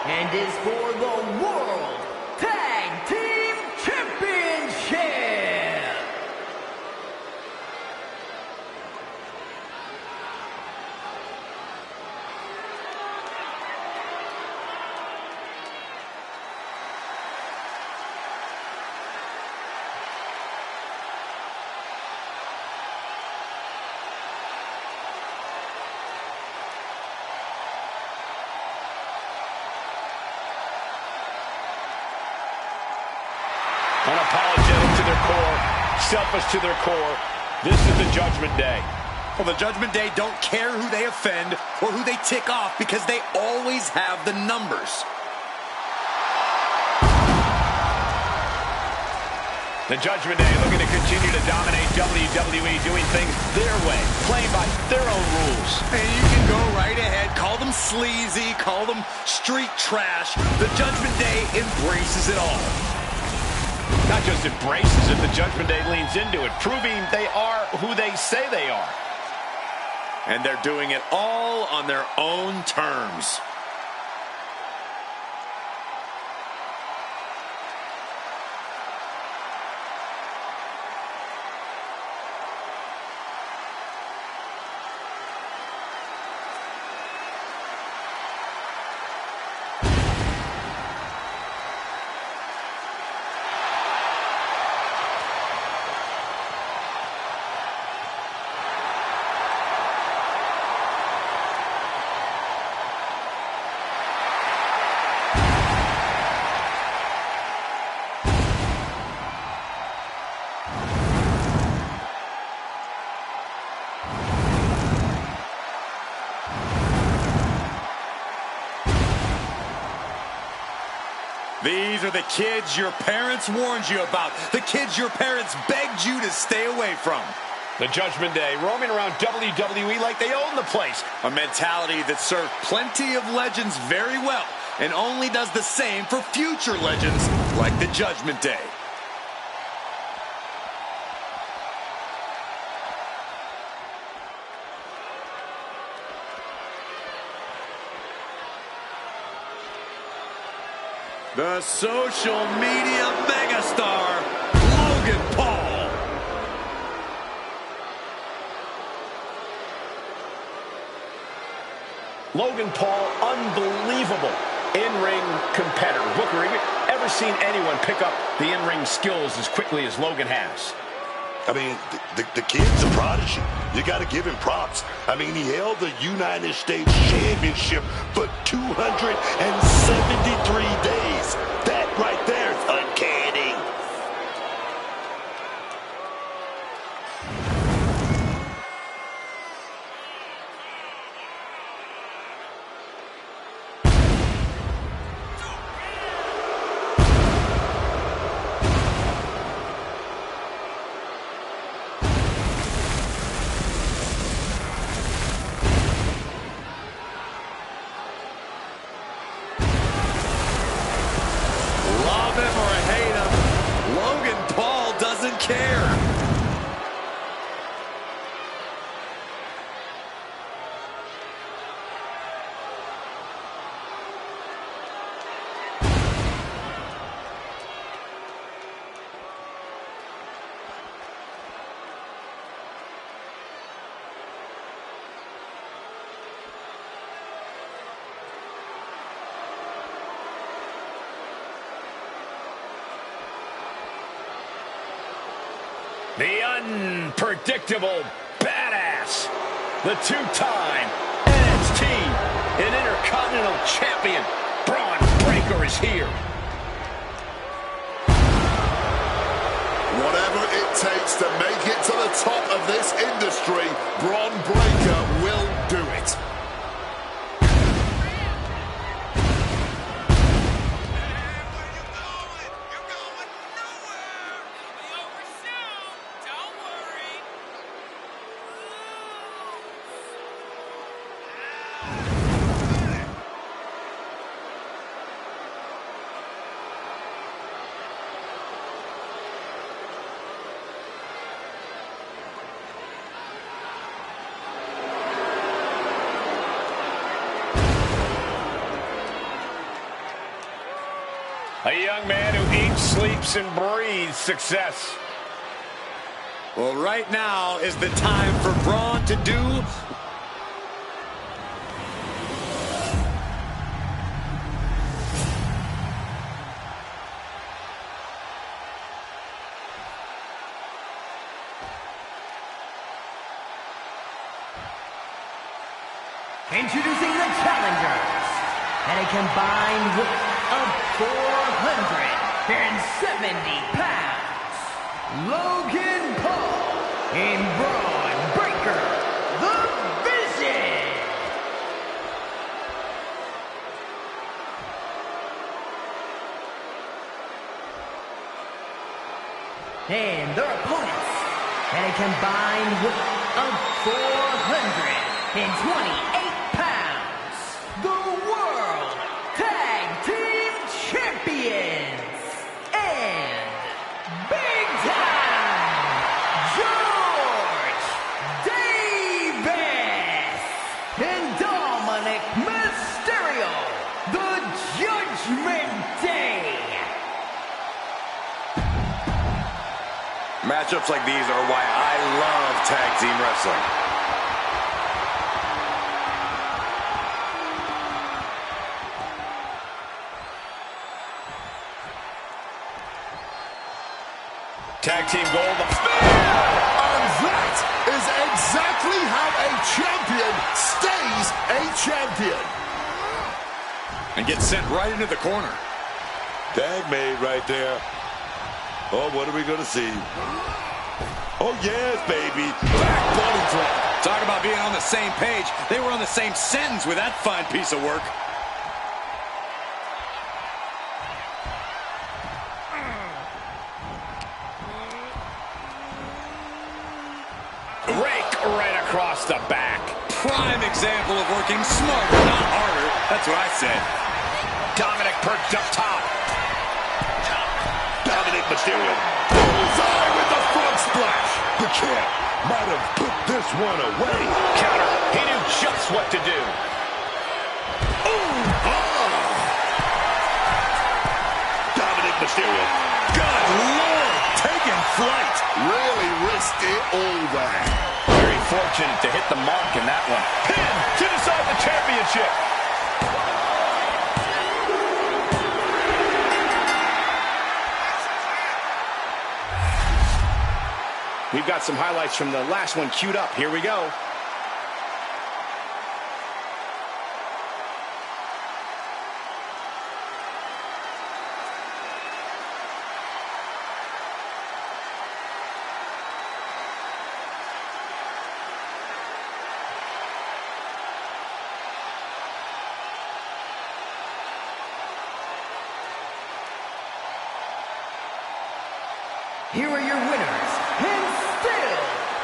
and is for the World Tag Team Championship. Unapologetic to their core, selfish to their core. This is the Judgment Day. Well, the Judgment Day don't care who they offend or who they tick off because they always have the numbers. The Judgment Day looking to continue to dominate WWE, doing things their way, playing by their own rules. And you can go right ahead, call them sleazy, call them street trash. The Judgment Day embraces it all. Not just embraces it, the Judgment Day leans into it, proving they are who they say they are. And they're doing it all on their own terms. These are the kids your parents warned you about. The kids your parents begged you to stay away from. The Judgment Day roaming around WWE like they own the place. A mentality that served plenty of legends very well and only does the same for future legends like the Judgment Day. The social media megastar, Logan Paul. Logan Paul, unbelievable in-ring competitor. Booker, have you ever seen anyone pick up the in-ring skills as quickly as Logan has? I mean, the kid's a prodigy. You got to give him props. I mean, he held the United States Championship for 273 days. That right there is uncanny. Care. The unpredictable badass, the two-time NXT and Intercontinental Champion, Braun Breaker is here. Whatever it takes to make it to the top of this industry, Braun Breaker will do it. A young man who eats, sleeps, and breathes success. Well, right now is the time for Braun to do Introducing the challengers at a combined weight of 470 pounds, Logan Paul and Braun Breaker, the Vision. And their opponents at a combined weight of 428 pounds, the World Tag Team Champions, and Big Time George Davis and Dominic Mysterio, the Judgment Day. matchups like these are why I love tag team wrestling. Tag team gold. And that is exactly how a champion stays a champion. And gets sent right into the corner. Tag made right there. Oh, what are we going to see? Oh, yes, baby. Back body drop. Talk about being on the same page. They were on the same sentence with that fine piece of work. right across the back. Prime example of working smarter, not harder. That's what I said. Dominic perched up top. Dominic Mysterio. Bullseye with the front splash. The champ might have put this one away. Counter. He knew just what to do. Dominic Mysterio. Good Lord, taking flight. Really risked it all there. Very fortunate to hit the mark in that one. Pin to decide the championship. We've got some highlights from the last one queued up. Here we go. Here are your winners, and still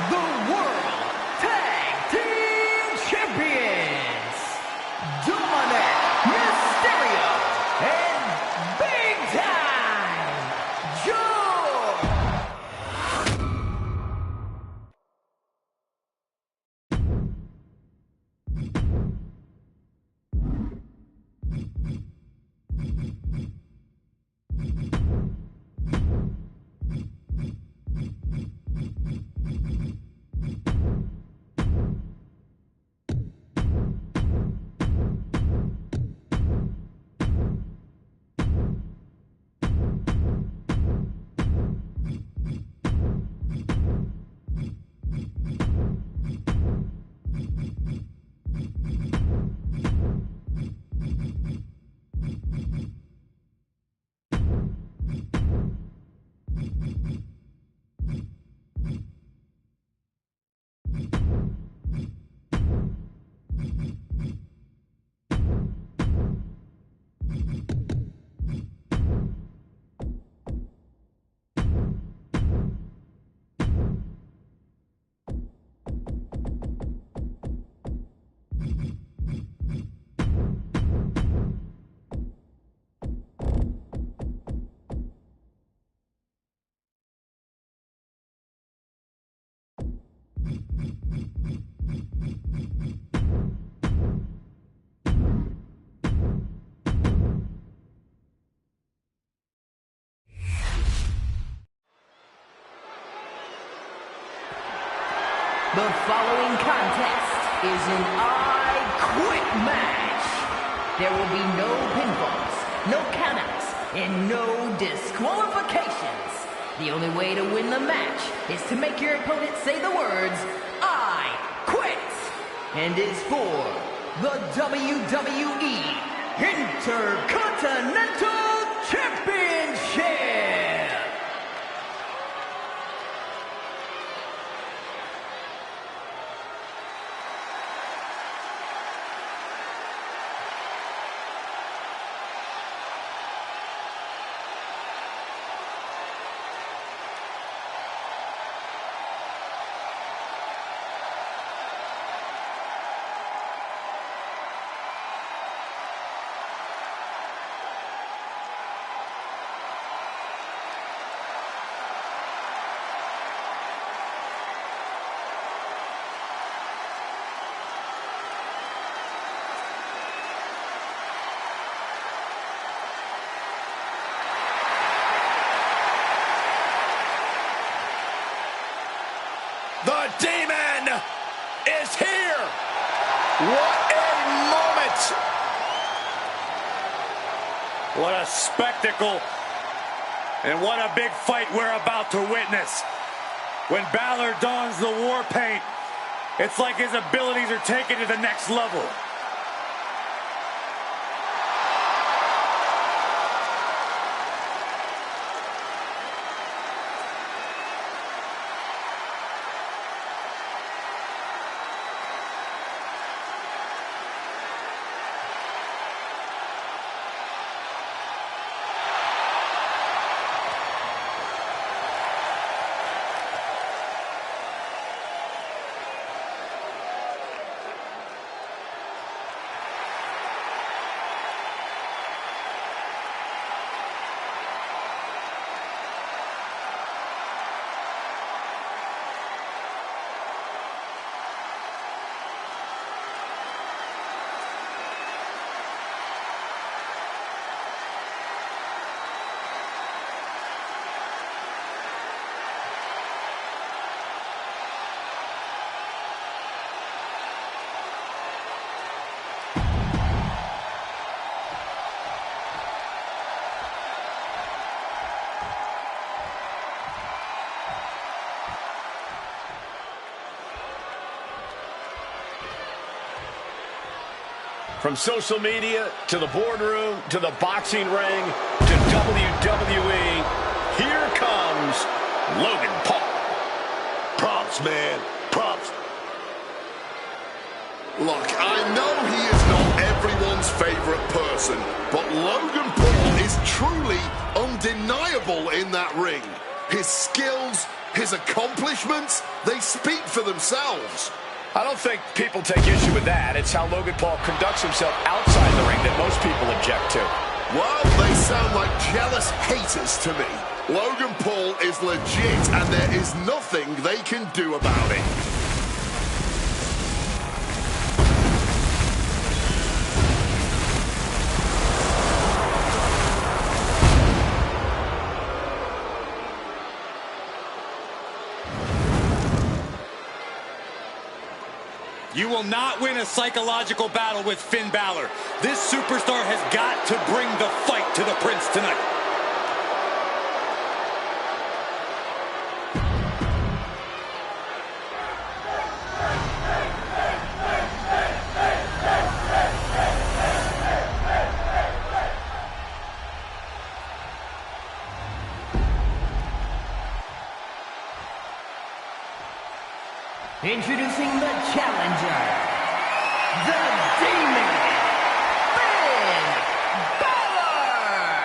the World Tag Team Champions, Dominic Mysterio and Big Time Joe. The following contest is an I Quit match. There will be no pinfalls, no countouts, and no disqualifications. The only way to win the match is to make your opponent say the words, I quit, and is for the WWE Intercontinental Championship. The Demon is here. What a moment. What a spectacle. And what a big fight we're about to witness. When Balor dons the war paint, it's like his abilities are taken to the next level. From social media, to the boardroom, to the boxing ring, to WWE, here comes Logan Paul. Props, man. Props. Look, I know he is not everyone's favorite person, but Logan Paul is truly undeniable in that ring. His skills, his accomplishments, they speak for themselves. I don't think people take issue with that. It's how Logan Paul conducts himself outside the ring that most people object to. Well, they sound like jealous haters to me. Logan Paul is legit, and there is nothing they can do about it. You will not win a psychological battle with Finn Balor. This superstar has got to bring the fight to the Prince tonight. Introducing the challenger, the Demon, Finn Balor!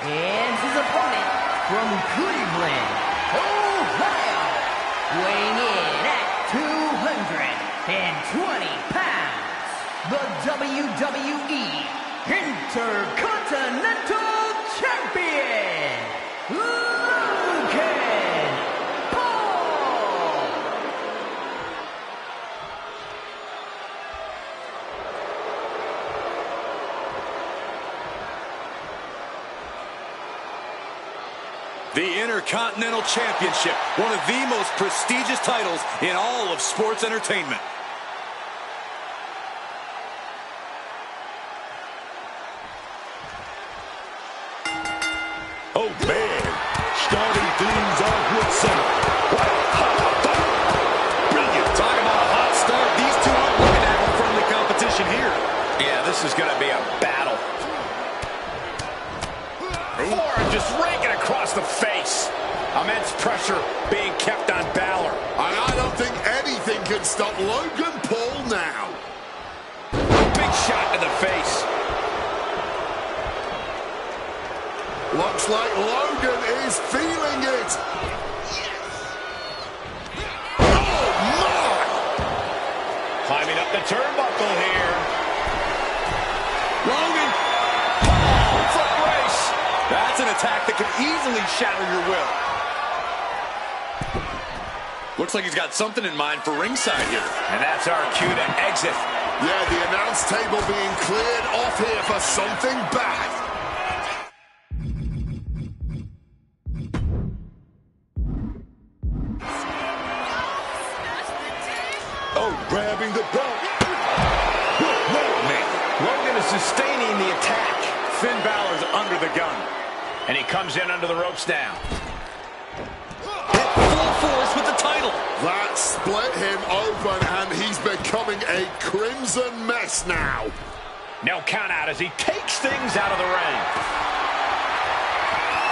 And his opponent from Cleveland, Ohio, weighing in at 220 pounds, the WWE Intercontinental Champion, Logan Paul! The Intercontinental Championship, one of the most prestigious titles in all of sports entertainment. Oh, man. Starting things off with some hot fire. Brilliant. Talk about a hot start. These two aren't looking at a friendly competition here. Yeah, this is going to be a battle. Forearm just raking across the face. Immense pressure being kept on Balor. And I don't think anything can stop Logan Paul now. Big shot to the face. Looks like Logan is feeling it. Oh, my! Climbing up the turnbuckle here. Logan Paul, foot brace. That's an attack that could easily shatter your will. Looks like he's got something in mind for ringside here. And that's our cue to exit. Yeah, the announce table being cleared off here for something bad. Oh, grabbing the belt. Man. Logan is sustaining the attack. Finn Balor's under the gun. And he comes in under the ropes now. Hit full force with the title. That split him open, and he's becoming a crimson mess now. No count out as he takes things out of the ring.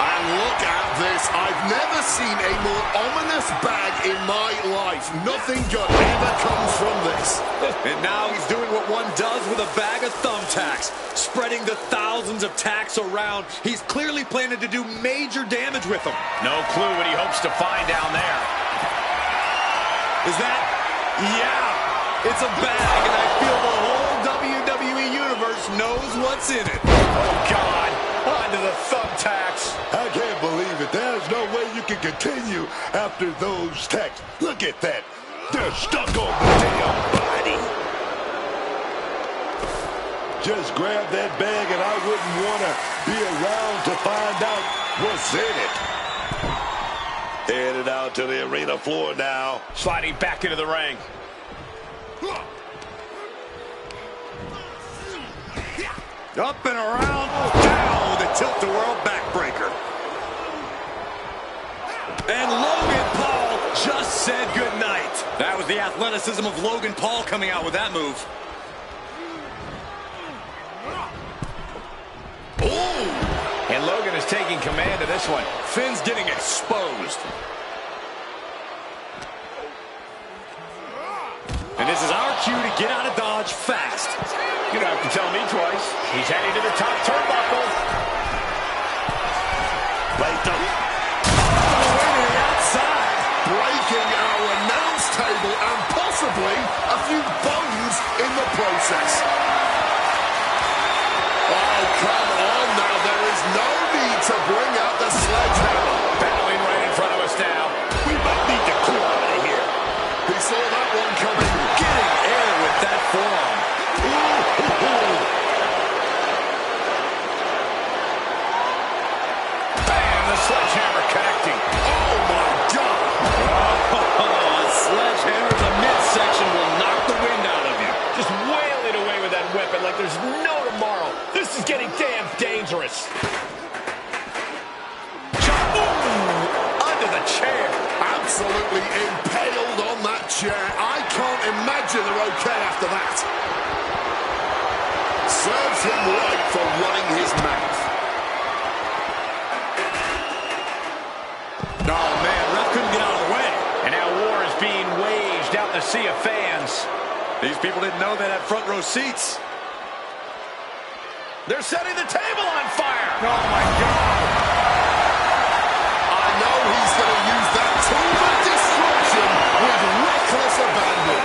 And look at this. I've never seen a more ominous bag in my life. Nothing good ever comes from this. And now he's doing what one does with a bag of thumbtacks, spreading the thousands of tacks around. He's clearly planning to do major damage with them. No clue what he hopes to find down there. Is that? Yeah, it's a bag, and I feel the whole WWE Universe knows what's in it. Oh, God. Onto the thumbtacks. I can't believe it. There's no way you can continue after those tacks. Look at that. They're stuck on the damn body. Just grab that bag and I wouldn't want to be around to find out what's in it. Headed out to the arena floor now. Sliding back into the ring. Up and around, down with a tilt-a-whirl backbreaker. And Logan Paul just said goodnight. That was the athleticism of Logan Paul coming out with that move. Ooh! And Logan is taking command of this one. Finn's getting exposed. And this is our cue to get out of Dodge fast. You don't have to tell me twice. He's heading to the top turnbuckle. Right up. All the way to the outside. Breaking our announce table and possibly a few bones in the process. Oh, come on now. There is no need to bring out the sledgehammer. Battling right in front of us now. We might need to clear out of here. He saw that one coming. Getting air with that forearm. Bam! The sledgehammer connecting. Oh, my God. Oh, a sledgehammer in the midsection will knock the wind out of you. Just wailing away with that weapon like there's no tomorrow. This is getting damn dangerous. Ooh, under the chair. Absolutely impaled on that chair. I can't imagine they're okay after that. Serves him right for running his mouth. Oh, man, ref couldn't get out of the way. And now war is being waged out in the sea of fans. These people didn't know they had front row seats. They're setting the table on fire. Oh, my God. I know he's going to use that tool of destruction with reckless abandon.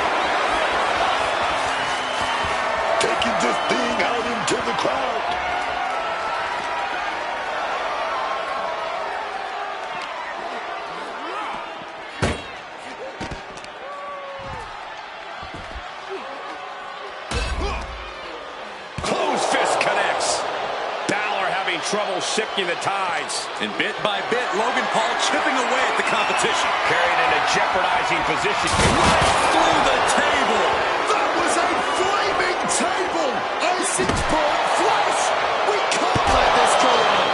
Taking this thing out into the crowd. Close fist connects. Balor having trouble shifting the tides. And bit by bit, Logan Paul chipping away at the competition. Carried in a jeopardizing position. Through the table. That was a flaming table. Ice ball flash. We can't let this go on.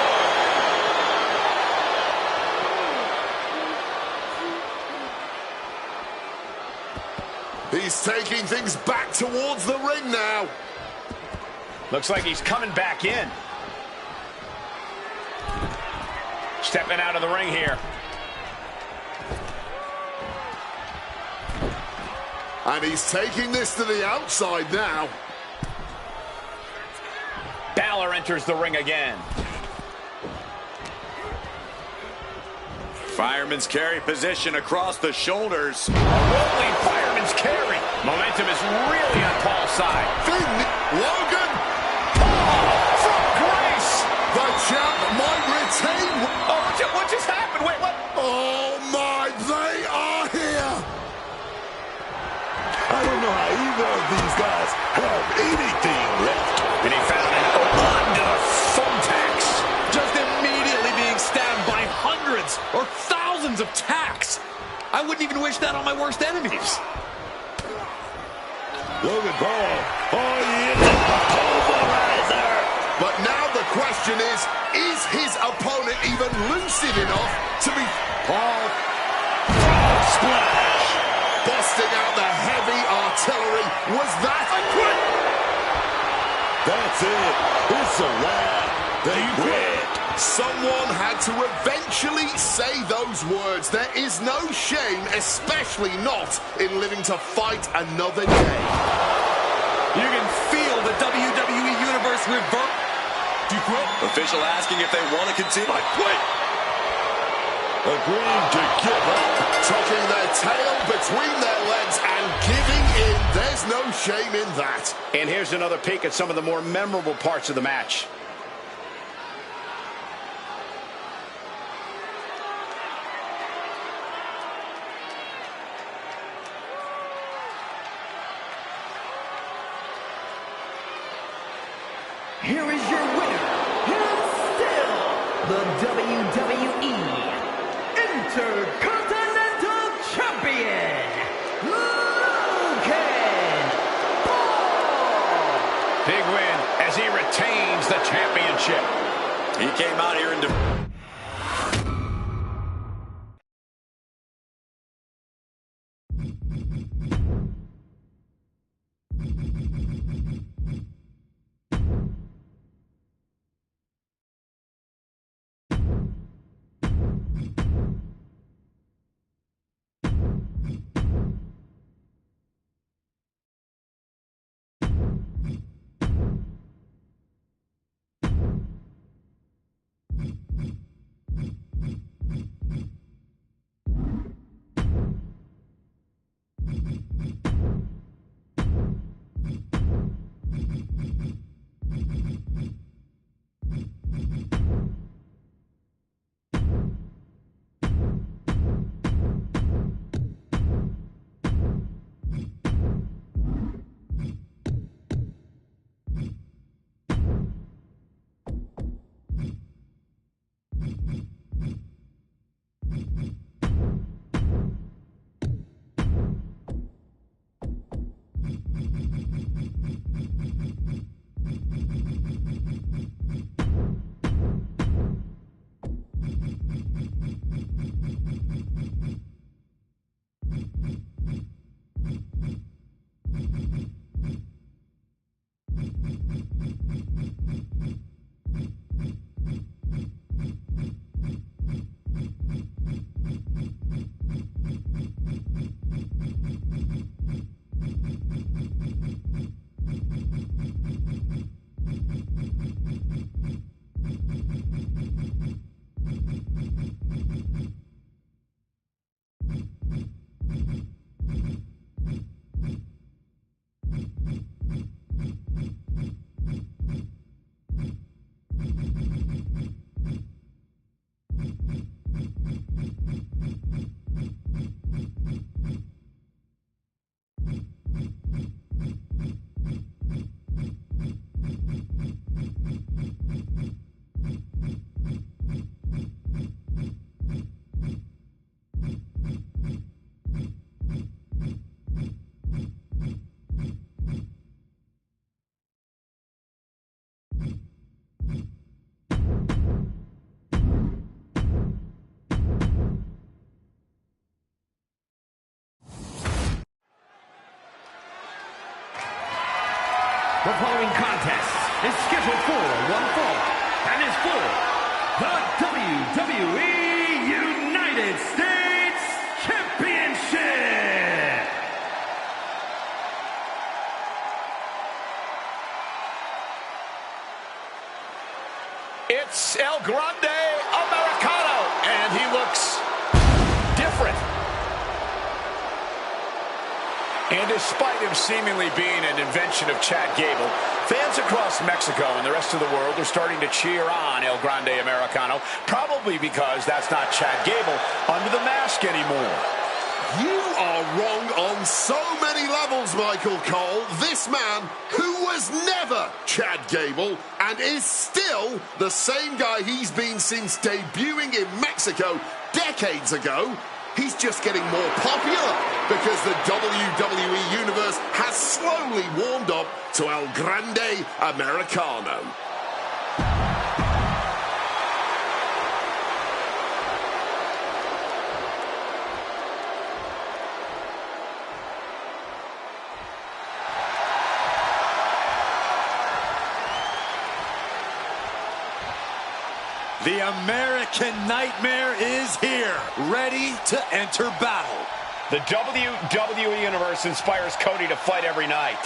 He's taking things back towards the ring now. Looks like he's coming back in. Stepping out of the ring here. And he's taking this to the outside now. Balor enters the ring again. Fireman's carry position across the shoulders. Rolling fireman's carry. Momentum is really on Paul's side. Finn, Logan, Paul from grace. the champ might retain. Oh, what just happened? Wait, what? Oh my, they are here. I don't know how either of these guys have anything left. And he found an under thumbtacks. Just immediately being stabbed by hundreds or thousands of tacks. I wouldn't even wish that on my worst enemies. Logan Paul. Oh, yeah. Pulverizer. But now the question is his opponent even lucid enough to be Paul. splash? Busting out the heavy artillery. Was that a quit? That's it. It's a wrap. They quit. Someone had to eventually say those words. There is no shame, especially not in living to fight another day. You can feel the WWE Universe revert. Do you quit? Official asking if they want to continue. I quit. Agreeing to give up. Tucking their tail between their legs and giving in. There's no shame in that. And here's another peek at some of the more memorable parts of the match. Here is your winner, and still the WWE Intercontinental Champion, Logan Paul. Big win as he retains the championship. He came out here and The following contest is scheduled for one fall and is for the WWE United States Championship. It's El Grande Americano, and he looks different. And despite him seemingly being an invention of Chad Gable, fans across Mexico and the rest of the world are starting to cheer on El Grande Americano, probably because that's not Chad Gable under the mask anymore. You are wrong on so many levels, Michael Cole. This man, who was never Chad Gable and is still the same guy he's been since debuting in Mexico decades ago, he's just getting more popular because the WWE Universe has slowly warmed up to El Grande Americano. The American Nightmare is here, ready to enter battle. The WWE Universe inspires Cody to fight every night.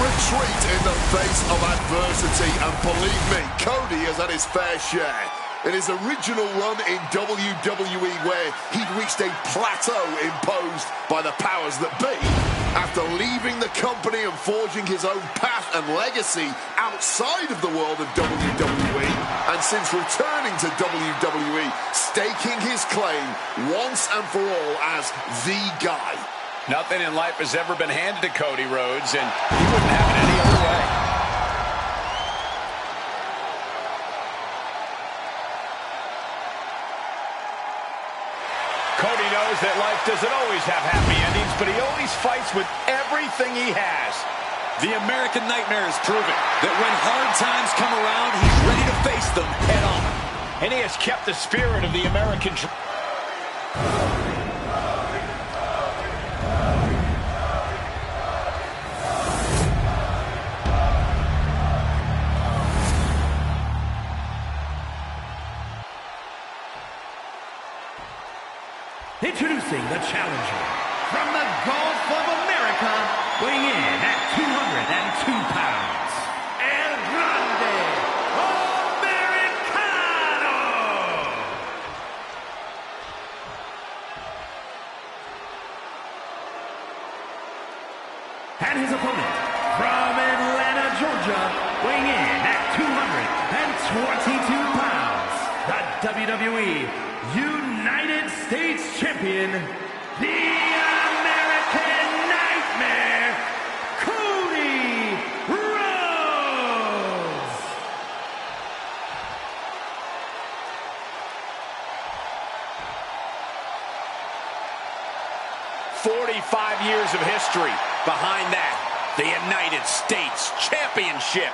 Retreat in the face of adversity, and believe me, Cody has had his fair share. In his original run in WWE, where he'd reached a plateau imposed by the powers that be, After leaving the company and forging his own path and legacy outside of the world of WWE, and since returning to WWE, staking his claim once and for all as the guy. Nothing in life has ever been handed to Cody Rhodes, and he wouldn't have it any other way. Cody knows that life doesn't always have happy endings, but he always fights with everything he has. The American Nightmare has proven that when hard times come around, he's ready to face them head on. And he has kept the spirit of the American dream. Introducing the challenger from the Gulf of America, weighing in at 202 pounds, El Grande Americano! And his opponent from Atlanta, Georgia, weighing in at 222 pounds, the WWE United States Champion, the American Nightmare, Cody Rhodes. "45 years of history behind that, the United States Championship."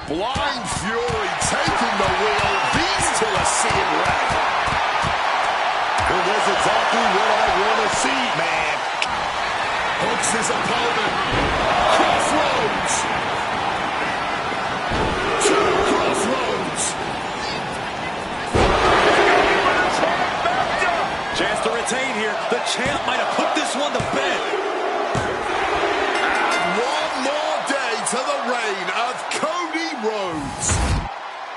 Blind Fury taking the wheel. These two are seeing red. Well, that's exactly what I want to see, man. Hooks his opponent. Crossroads. Two crossroads. Chance to retain here. The champ might have put this one to bed. And one more day to the reign of Cody Rhodes.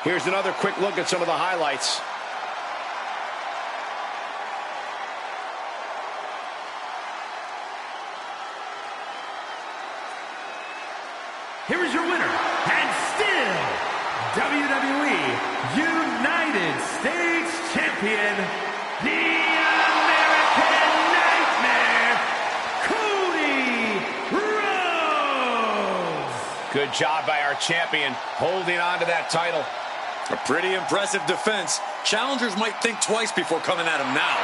Here's another quick look at some of the highlights. Here is your winner, and still WWE United States Champion, the American Nightmare, Cody Rhodes. Good job by our champion holding on to that title. A pretty impressive defense. Challengers might think twice before coming at him now.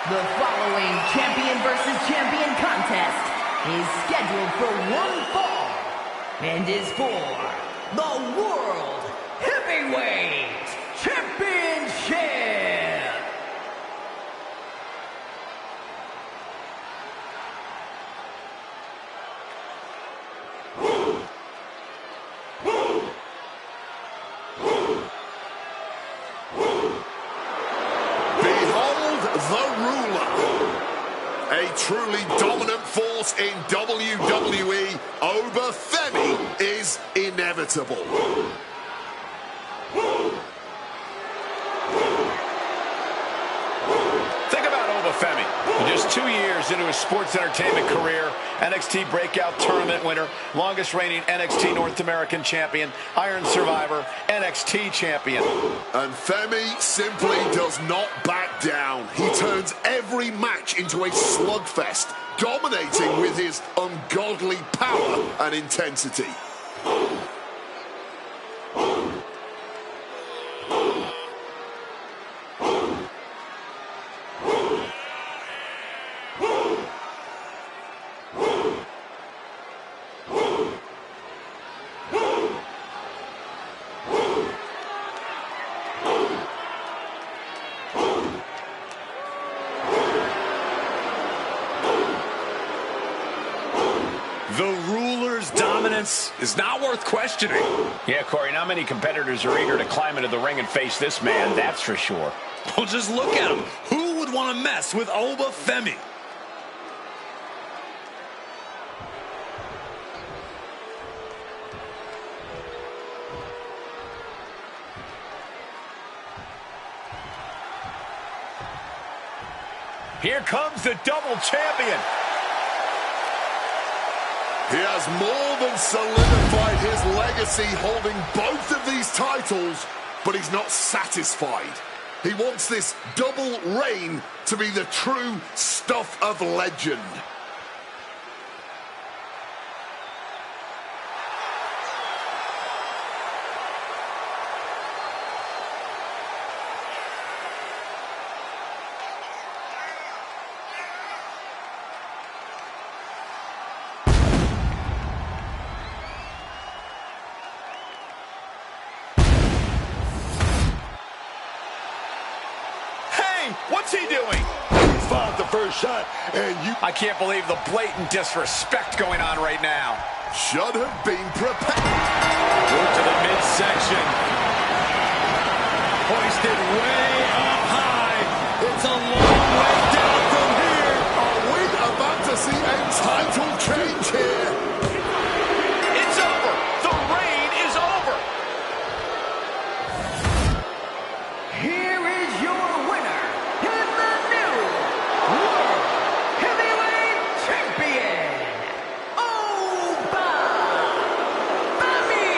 The following champion versus champion contest is scheduled for one fall and is for the World Heavyweight Championship. Behold the ruler. A truly dominant force in WWE, Femi is inevitable. Think about Femi. Just 2 years into his sports entertainment career, NXT Breakout Tournament winner, longest reigning NXT North American champion, Iron Survivor, NXT champion. And Femi simply does not back down. He turns every match into a slugfest, dominating with his ungodly power and intensity. The ruler's dominance is not worth questioning. Yeah, Corey, not many competitors are eager to climb into the ring and face this man, that's for sure. Well, just look at him. Who would want to mess with Femi? Here comes the double champion. He has more than solidified his legacy holding both of these titles, but he's not satisfied. He wants this double reign to be the true stuff of legend. What's he doing? He fired the first shot, and I can't believe the blatant disrespect going on right now. Should have been prepared. Move to the midsection. Hoisted way up high. It's a long way down from here. Are we about to see a title change here? It's over. The reign is over. Here is your winner, and the new World Heavyweight Champion, Femi.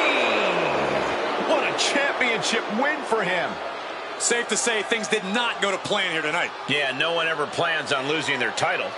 What a championship win for him. Safe to say things did not go to plan here tonight. Yeah, no one ever plans on losing their title.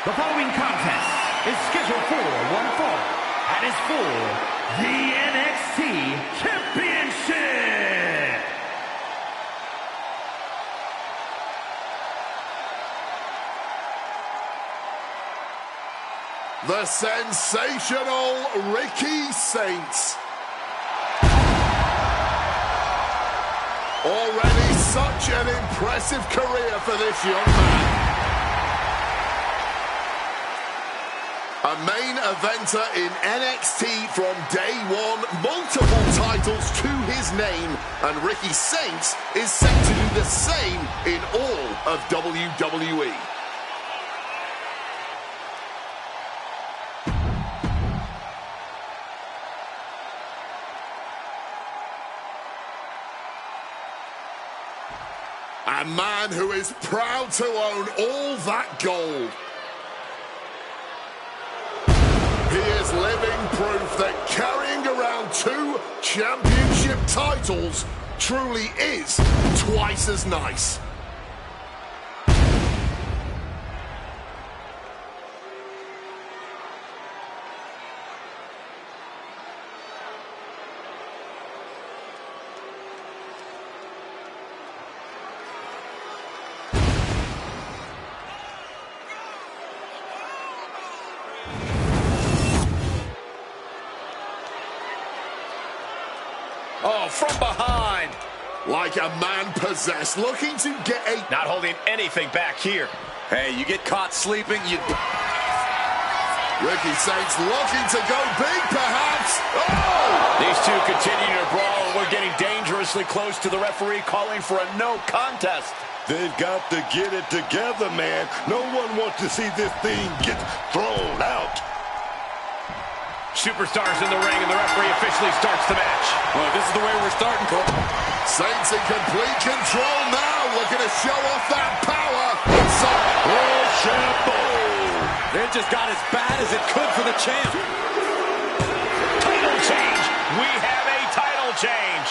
The following contest is scheduled for one fall and is for the NXT Championship. The sensational Ricky Saints. Already such an impressive career for this young man. A main eventer in NXT from day one, multiple titles to his name, and Ricky Saints is set to do the same in all of WWE. A man who is proud to own all that gold. He is living proof that carrying around 2 championship titles truly is twice as nice. Oh, from behind. Like a man possessed, looking to get a... Not holding anything back here. Hey, you get caught sleeping, you... Ricky Saints looking to go big, perhaps. Oh! These two continue to brawl, and we're getting dangerously close to the referee calling for a no contest. They've got to get it together, man. No one wants to see this thing get thrown out. Superstars in the ring, and the referee officially starts the match. Well, this is the way we're starting, Cole. Saints in complete control now, looking to show off that power. It just got as bad as it could for the champ. Title change. We have a title change.